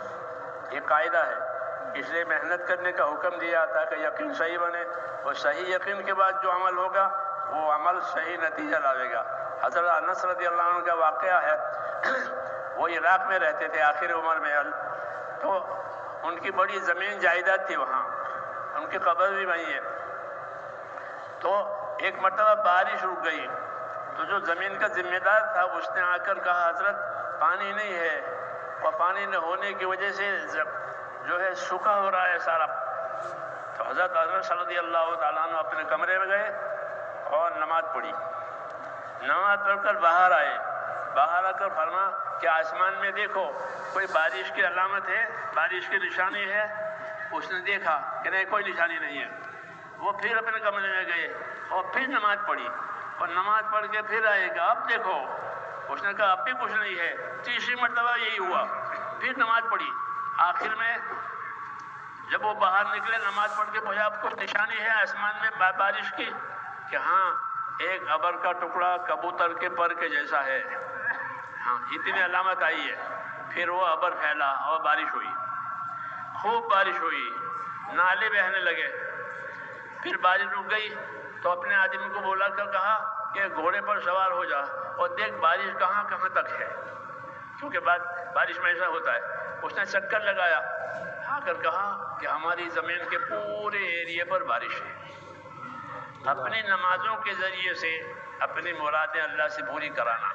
یہ قاعدہ ہے، اس لیے محنت کرنے کا حکم دیا تاکہ یقین صحیح بنے، اور صحیح یقین کے بعد جو عمل ہوگا وہ عمل صحیح نتیجہ لاوے گا۔ حضرت انس رضی اللہ عنہ کا واقعہ ہے، وہ عراق میں رہتے تھے آخر عمر میں، تو ان کی بڑی زمین جائیداد تھی وہاں، ان کی قبر بھی وہیں ہے۔ تو ایک مرتبہ بارش رک گئی تو جو زمین کا ذمہ دار تھا اس نے آ کر کہا حضرت پانی نہیں ہے، اور پانی نہ ہونے کی وجہ سے جو ہے سوکھا ہو رہا ہے سارا۔ تو حضرت انس رضی اللہ تعالیٰ عنہ اپنے کمرے میں گئے اور نماز پڑھی، نماز پڑھ کر باہر آئے، باہر آ کر فرما کہ آسمان میں دیکھو کوئی بارش کی علامت ہے، بارش کی نشانی ہے؟ اس نے دیکھا کہ نہیں، کوئی نشانی نہیں ہے۔ وہ پھر اپنے کمرے میں گئے اور پھر نماز پڑھی، اور نماز پڑھ کے پھر آئے گا، اب دیکھو، اس نے کہا اب بھی کچھ نہیں ہے۔ تیسری مرتبہ یہی ہوا، پھر نماز پڑھی، آخر میں جب وہ باہر نکلے نماز پڑھ کے پوچھا اب کچھ نشانی ہے آسمان میں بارش کی؟ کہ ہاں ایک ابر کا ٹکڑا کبوتر کے پر کے جیسا ہے، ہاں اتنی علامت آئی ہے۔ پھر وہ ابر پھیلا اور بارش ہوئی، خوب بارش ہوئی، نالے بہنے لگے۔ پھر بارش رک گئی تو اپنے آدمی کو بولا کر کہا کہ گھوڑے پر سوار ہو جا اور دیکھ بارش کہاں کہاں تک ہے، کیونکہ بارش میں ایسا ہوتا ہے۔ اس نے چکر لگایا، آ کر کہا کہ ہماری زمین کے پورے ایریے پر بارش ہے۔ اپنی نمازوں کے ذریعے سے اپنی مرادیں اللہ سے پوری کرانا،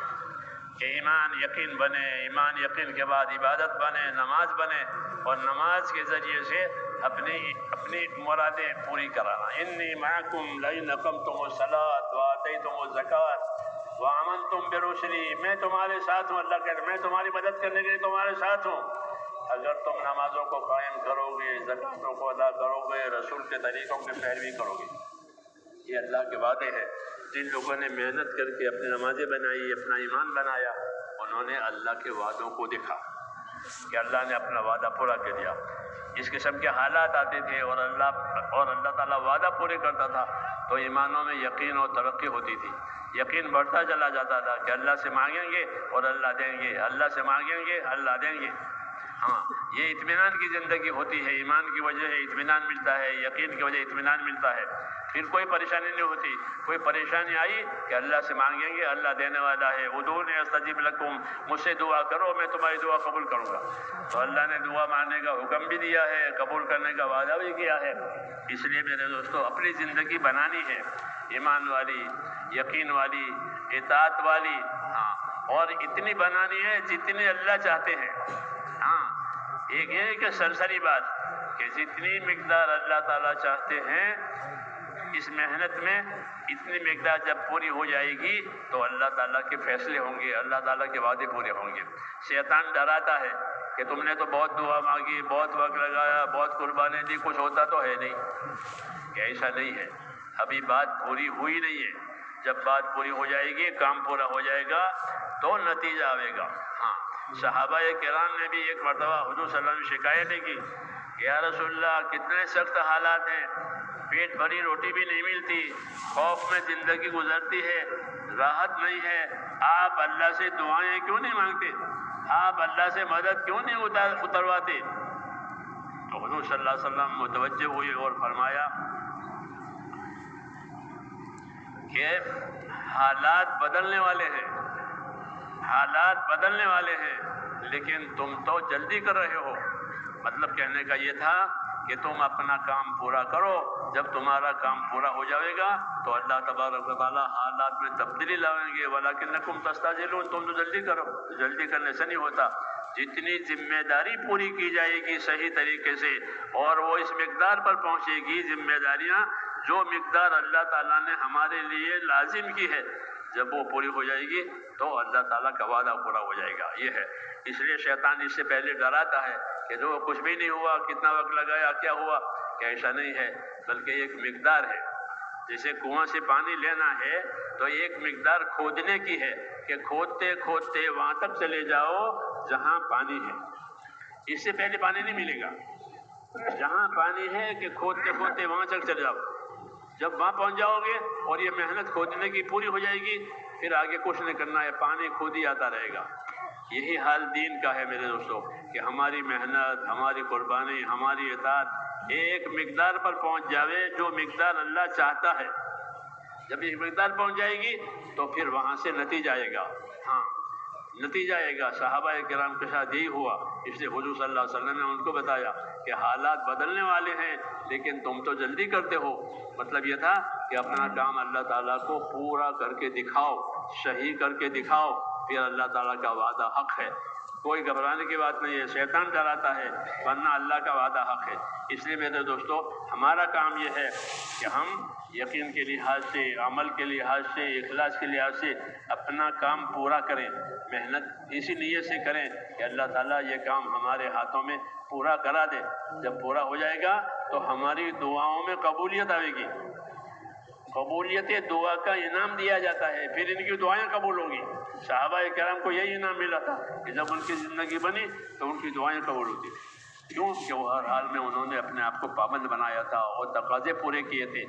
کہ ایمان یقین بنے، ایمان یقین کے بعد عبادت بنے، نماز بنے، اور نماز کے ذریعے سے اپنی مرادیں پوری کرانا۔ انی معکم لئن اقمتم الصلاۃ وآتیتم الزکوٰۃ وآمنتم برسلی، میں تمہارے ساتھ ہوں، اللہ کہتے ہیں میں تمہاری مدد کرنے کے لیے تمہارے ساتھ ہوں، اگر تم نمازوں کو قائم کرو گے، زکوٰۃوں کو ادا کرو گے، رسول کے طریقوں کی پیروی کرو گے۔ یہ اللہ کے وعدے ہیں۔ جن لوگوں نے محنت کر کے اپنی نمازیں بنائی، اپنا ایمان بنایا، انہوں نے اللہ کے وعدوں کو دیکھا کہ اللہ نے اپنا وعدہ پورا کر دیا۔ اس قسم کے حالات آتے تھے اور اللہ تعالیٰ وعدہ پورے کرتا تھا تو ایمانوں میں یقین اور ترقی ہوتی تھی، یقین بڑھتا چلا جاتا تھا کہ اللہ سے مانگیں گے اور اللہ دیں گے، اللہ سے مانگیں گے اللہ دیں گے۔ ہاں یہ اطمینان کی زندگی ہوتی ہے، ایمان کی وجہ سے اطمینان ملتا ہے، یقین کی وجہ اطمینان ملتا ہے، پھر کوئی پریشانی نہیں ہوتی۔ کوئی پریشانی آئی کہ اللہ سے مانگیں گے، اللہ دینے والا ہے۔ ادعونی استجب لکم، مجھ سے دعا کرو میں تمہاری دعا قبول کروں گا۔ تو اللہ نے دعا مانگنے کا حکم بھی دیا ہے، قبول کرنے کا وعدہ بھی کیا ہے۔ اس لیے میرے دوستو اپنی زندگی بنانی ہے ایمان والی، یقین والی، اطاعت والی، ہاں، اور اتنی بنانی ہے جتنی اللہ چاہتے ہیں۔ ہاں ایک یہ کہ سرسری بات کہ جتنی مقدار اللہ تعالیٰ چاہتے ہیں اس محنت میں، اتنی مقدار جب پوری ہو جائے گی تو اللہ تعالیٰ کے فیصلے ہوں گے، اللہ تعالیٰ کے وعدے پورے ہوں گے۔ شیطان ڈراتا ہے کہ تم نے تو بہت دعا مانگی، بہت وقت لگایا، بہت قربانی دی، کچھ ہوتا تو ہے نہیں، کہ ایسا نہیں ہے، ابھی بات پوری ہوئی نہیں ہے۔ جب بات پوری ہو جائے گی، کام پورا ہو جائے گا تو نتیجہ آئے گا۔ ہاں صحابہ کرام نے بھی ایک مرتبہ حضور صلی اللہ علیہ وسلم شکایتیں کی کہ یا رسول اللہ کتنے سخت حالات ہیں، پیٹ بھری روٹی بھی نہیں ملتی، خوف میں زندگی گزرتی ہے، راحت نہیں ہے، آپ اللہ سے دعائیں کیوں نہیں مانگتے؟ آپ اللہ سے مدد کیوں نہیں اترواتے؟ تو حضور صلی اللہ علیہ وسلم متوجہ ہوئے اور فرمایا کہ حالات بدلنے والے ہیں، حالات بدلنے والے ہیں، لیکن تم تو جلدی کر رہے ہو۔ مطلب کہنے کا یہ تھا کہ تم اپنا کام پورا کرو، جب تمہارا کام پورا ہو جائے گا تو اللہ تبارک و تعالیٰ حالات میں تبدیلی لائیں گے۔ وَلَكِنَّكُمْ تَسْتَعْجِلُونَ، تم تو جلدی کرو، جلدی کرنے سے نہیں ہوتا۔ جتنی ذمہ داری پوری کی جائے گی صحیح طریقے سے اور وہ اس مقدار پر پہنچے گی ذمہ داریاں جو مقدار اللہ تعالیٰ نے ہمارے لیے لازم کی ہے، جب وہ پوری ہو جائے گی تو اللہ تعالیٰ کا وعدہ پورا ہو جائے گا۔ یہ ہے، اس لیے شیطان اس سے پہلے ڈراتا ہے کہ جو کچھ بھی نہیں ہوا، کتنا وقت لگایا، کیا ہوا، کہ ایسا نہیں ہے، بلکہ ایک مقدار ہے۔ جیسے کنواں سے پانی لینا ہے تو ایک مقدار کھودنے کی ہے کہ کھودتے کھودتے وہاں تک چلے جاؤ جہاں پانی ہے، اس سے پہلے پانی نہیں ملے گا۔ جہاں پانی ہے کہ کھودتے کھودتے وہاں تک چلے جاؤ، جب وہاں پہنچ جاؤ گے اور یہ محنت کھودنے کی پوری ہو جائے گی، پھر آگے کچھ نہیں کرنا ہے، پانی خود ہی آتا رہے گا۔ یہی حال دین کا ہے میرے دوستو، کہ ہماری محنت، ہماری قربانی، ہماری اطاعت ایک مقدار پر پہنچ جاوے جو مقدار اللہ چاہتا ہے۔ جب ایک مقدار پہنچ جائے گی تو پھر وہاں سے نتیجہ آئے گا۔ ہاں، نتیجہ آئے گا۔ صحابہ کرام کے ساتھ یہی ہوا، اس لیے حضور صلی اللہ علیہ وسلم نے ان کو بتایا کہ حالات بدلنے والے ہیں لیکن تم تو جلدی کرتے ہو۔ مطلب یہ تھا کہ اپنا کام اللہ تعالیٰ کو پورا کر کے دکھاؤ، صحیح کر کے دکھاؤ، پھر اللہ تعالیٰ کا وعدہ حق ہے، کوئی گھبرانے کی بات نہیں ہے۔ شیطان ڈراتا ہے ورنہ اللہ کا وعدہ حق ہے۔ اس لیے میرے دوستو، ہمارا کام یہ ہے کہ ہم یقین کے لحاظ سے، عمل کے لحاظ سے، اخلاص کے لحاظ سے اپنا کام پورا کریں، محنت اسی نیت سے کریں کہ اللہ تعالیٰ یہ کام ہمارے ہاتھوں میں پورا کرا دے۔ جب پورا ہو جائے گا تو ہماری دعاؤں میں قبولیت آئے گی، قبولیت دعا کا انعام دیا جاتا ہے، پھر ان کی دعائیں قبول ہوں گی۔ صحابہ کرام کو یہی انعام ملا تھا کہ جب ان کی زندگی بنی تو ان کی دعائیں قبول ہوتی۔ کیوں کہ وہ ہر حال میں انہوں نے اپنے آپ کو پابند بنایا تھا اور تقاضے پورے کیے تھے،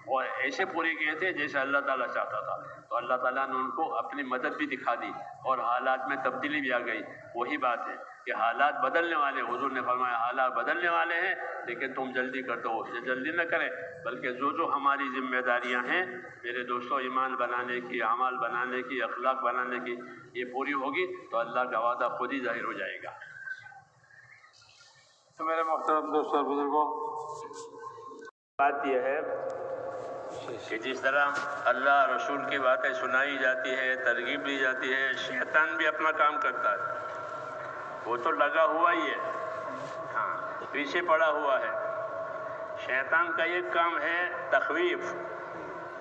اور ایسے پورے کیے تھے جیسے اللہ تعالیٰ چاہتا تھا۔ تو اللہ تعالیٰ نے ان کو اپنی مدد بھی دکھا دی اور حالات میں تبدیلی بھی آ گئی۔ وہی بات ہے کہ حالات بدلنے والے، حضور نے فرمایا حالات بدلنے والے ہیں لیکن تم جلدی کرتے ہو، اسے جلدی نہ کریں، بلکہ جو ہماری ذمہ داریاں ہیں میرے دوستوں، ایمان بنانے کی، اعمال بنانے کی، اخلاق بنانے کی، یہ پوری ہوگی تو اللہ کا وعدہ خود ہی ظاہر ہو جائے گا۔ تو میرے محترم دوست اور بزرگوں، بات یہ ہے کہ جس طرح اللہ رسول کی باتیں سنائی جاتی ہے، ترغیب دی جاتی ہے، شیطان بھی اپنا کام کرتا ہے، وہ تو لگا ہوا ہی ہے، ہاں پیچھے پڑا ہوا ہے۔ شیطان کا ایک کام ہے تخویف،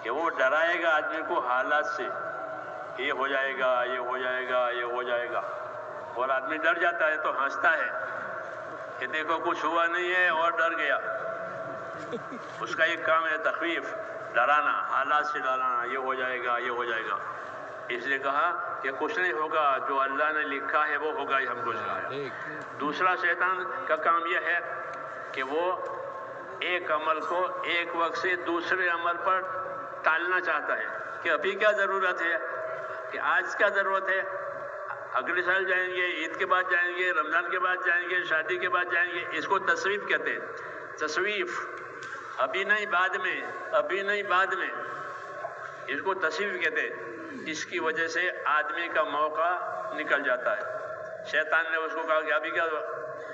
کہ وہ ڈرائے گا آدمی کو حالات سے، یہ ہو جائے گا، یہ ہو جائے گا، یہ ہو جائے گا، اور آدمی ڈر جاتا ہے تو ہنستا ہے کہ دیکھو کچھ ہوا نہیں ہے اور ڈر گیا۔ اس کا ایک کام ہے تخویف، ڈرانا، حالات سے ڈرانا، یہ ہو جائے گا، یہ ہو جائے گا۔ اس لیے کہا کہ کچھ نہیں ہوگا، جو اللہ نے لکھا ہے وہ ہوگا ہی، ہم کو سنایا۔ دوسرا شیطان کا کام یہ ہے کہ وہ ایک عمل کو ایک وقت سے دوسرے عمل پر ٹالنا چاہتا ہے کہ ابھی کیا ضرورت ہے، کہ آج کیا ضرورت ہے، اگلے سال جائیں گے، عید کے بعد جائیں گے، رمضان کے بعد جائیں گے، شادی کے بعد جائیں گے۔ اس کو تصویف کہتے ہیں، تصویف، ابھی نہیں بعد میں، ابھی نہیں بعد میں، اس کو تصویف کہتے ہیں۔ اس کی وجہ سے آدمی کا موقع نکل جاتا ہے۔ شیطان نے اس کو کہا کہ ابھی کیا،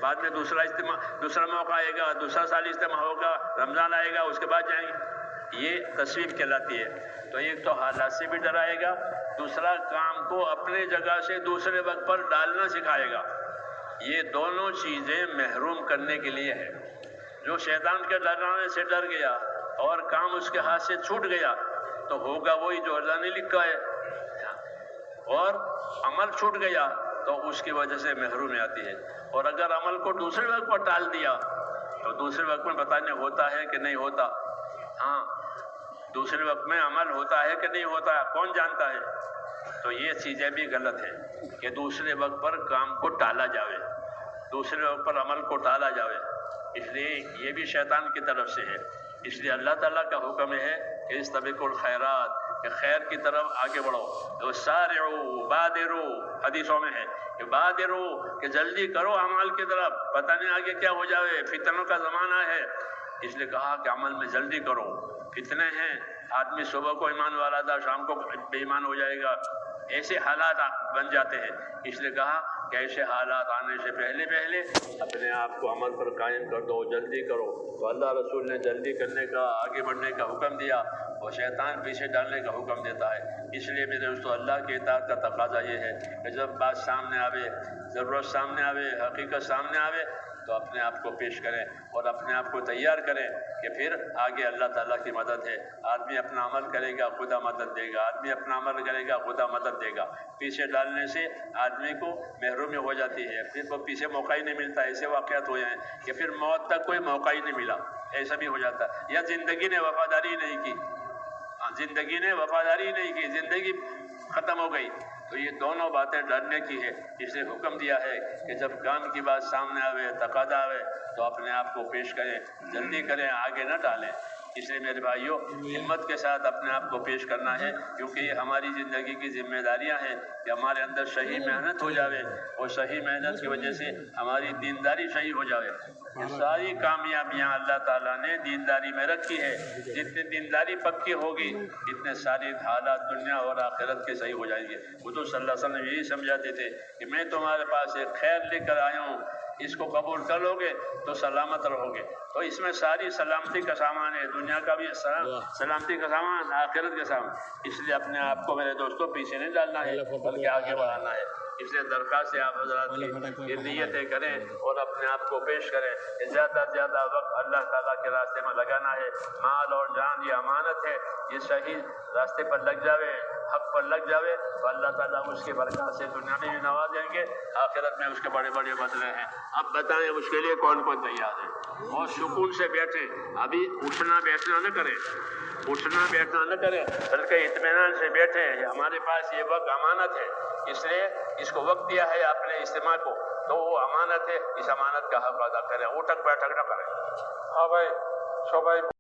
بعد میں دوسرا موقع آئے گا، دوسرا سال اجتماع ہوگا، رمضان آئے گا، اس کے بعد جائیں گے۔ یہ تصویف کہلاتی ہے۔ تو ایک تو حالات سے بھی ڈرائے گا، دوسرا کام کو اپنے جگہ سے دوسرے وقت پر ڈالنا سکھائے گا۔ یہ دونوں چیزیں محروم کرنے کے لیے ہے۔ جو شیطان کے ڈرانے سے ڈر گیا اور کام اس کے ہاتھ سے چھوٹ گیا تو ہوگا وہی جو اللہ نے لکھا ہے، اور عمل چھوٹ گیا تو اس کی وجہ سے محرومی آتی ہے۔ اور اگر عمل کو دوسرے وقت پر ٹال دیا تو دوسرے وقت میں پتہ نہیں ہوتا ہے کہ نہیں ہوتا، ہاں دوسرے وقت میں عمل ہوتا ہے کہ نہیں ہوتا ہے، کون جانتا ہے۔ تو یہ چیزیں بھی غلط ہے کہ دوسرے وقت پر کام کو ٹالا جاوے، دوسرے وقت پر عمل کو ٹالا جاوے۔ اس لیے یہ بھی شیطان کی طرف سے ہے۔ اس لیے اللہ تعالیٰ کا حکم ہے کہ استبقوا الخیرات، کہ خیر کی طرف آگے بڑھو، وسارعوا، بادروا، حدیثوں میں ہے کہ بادرو کہ جلدی کرو عمل کی طرف، پتہ نہیں آگے کیا ہو جائے، فتنوں کا زمانہ ہے، اس لیے کہا کہ عمل میں جلدی کرو، فتنے ہیں، آدمی صبح کو ایمان والا تھا شام کو بے ایمان ہو جائے گا، ایسے حالات بن جاتے ہیں، اس لیے کہا کہ ایسے حالات آنے سے پہلے اپنے آپ کو عمل پر قائم کر دو، جلدی کرو۔ تو اللہ رسول نے جلدی کرنے کا، آگے بڑھنے کا حکم دیا، اور شیطان پیچھے ڈالنے کا حکم دیتا ہے۔ اس لیے میرے دوستو اللہ کے اطاعت کا تقاضا یہ ہے کہ جب بات سامنے آوے، ضرورت سامنے آوے، حقیقت سامنے آوے، تو اپنے آپ کو پیش کریں اور اپنے آپ کو تیار کریں کہ پھر آگے اللہ تعالیٰ کی مدد ہے۔ آدمی اپنا عمل کرے گا، خدا مدد دے گا، آدمی اپنا عمل کرے گا، خدا مدد دے گا۔ پیچھے ڈالنے سے آدمی کو محرومی ہو جاتی ہے، پھر وہ پیچھے موقع ہی نہیں ملتا۔ ایسے واقعات ہوئے ہیں کہ پھر موت تک کوئی موقع ہی نہیں ملا، ایسا بھی ہو جاتا ہے۔ یا زندگی نے وفاداری نہیں کی، زندگی نے وفاداری نہیں کی، زندگی ختم ہو گئی۔ تو یہ دونوں باتیں ڈرنے کی ہے، اس نے حکم دیا ہے کہ جب کام کی بات سامنے آوے، تقاضا آوے، تو اپنے آپ کو پیش کریں، جلدی کریں، آگے نہ ڈالیں۔ اس لیے میرے بھائیوں ہمت کے ساتھ اپنے آپ کو پیش کرنا ہے، کیونکہ یہ ہماری زندگی کی ذمہ داریاں ہیں کہ ہمارے اندر صحیح محنت ہو جاوے، اور صحیح محنت کی وجہ سے ہماری دینداری صحیح ہو جاوے۔ یہ ساری کامیابیاں اللہ تعالیٰ نے دینداری میں رکھی ہے۔ جتنی دینداری پکی ہوگی اتنے ساری حالات دنیا اور آخرت کے صحیح ہو جائیں گے۔ حضور صلی اللہ علیہ وسلم یہی سمجھاتے تھے کہ میں تمہارے پاس ایک خیر لے کر آیا ہوں، اس کو قبول کر لو گے تو سلامت رہو گے۔ تو اس میں ساری سلامتی کا سامان ہے، دنیا کا بھی سلامتی کا سامان، آخرت کا سامان۔ اس لیے اپنے آپ کو میرے دوستوں پیچھے نہیں ڈالنا ہے بلکہ آگے بڑھانا ہے۔ اس لیے درخواست ہے آپ حضرات کی نیتیں کریں اور اپنے آپ کو پیش کریں کہ زیادہ سے زیادہ وقت اللہ تعالیٰ کے راستے میں لگانا ہے۔ مال اور جان یہ امانت ہے، یہ صحیح راستے پر لگ جاوے، حق پر لگ جاوے تو اللہ تعالیٰ اس کی برکات سے دنیا میں بھی نوازیں گے، آخرت میں اس کے بڑے بڑے بدلے ہیں۔ اب بتائیں اس کے لیے کون کون تیار ہے؟ اور سکون سے بیٹھیں، ابھی اٹھنا بیٹھنا نہ کریں، اٹھنا بیٹھنا نہ کریں بلکہ اطمینان سے بیٹھیں۔ ہمارے پاس یہ وقت امانت ہے، اس لیے اس کو وقت دیا ہے اپنے اجتماع کو، تو وہ امانت ہے، اس امانت کا حق ادا کریں، اٹھک بیٹھک نہ کریں۔ ہاں بھائی، সবাই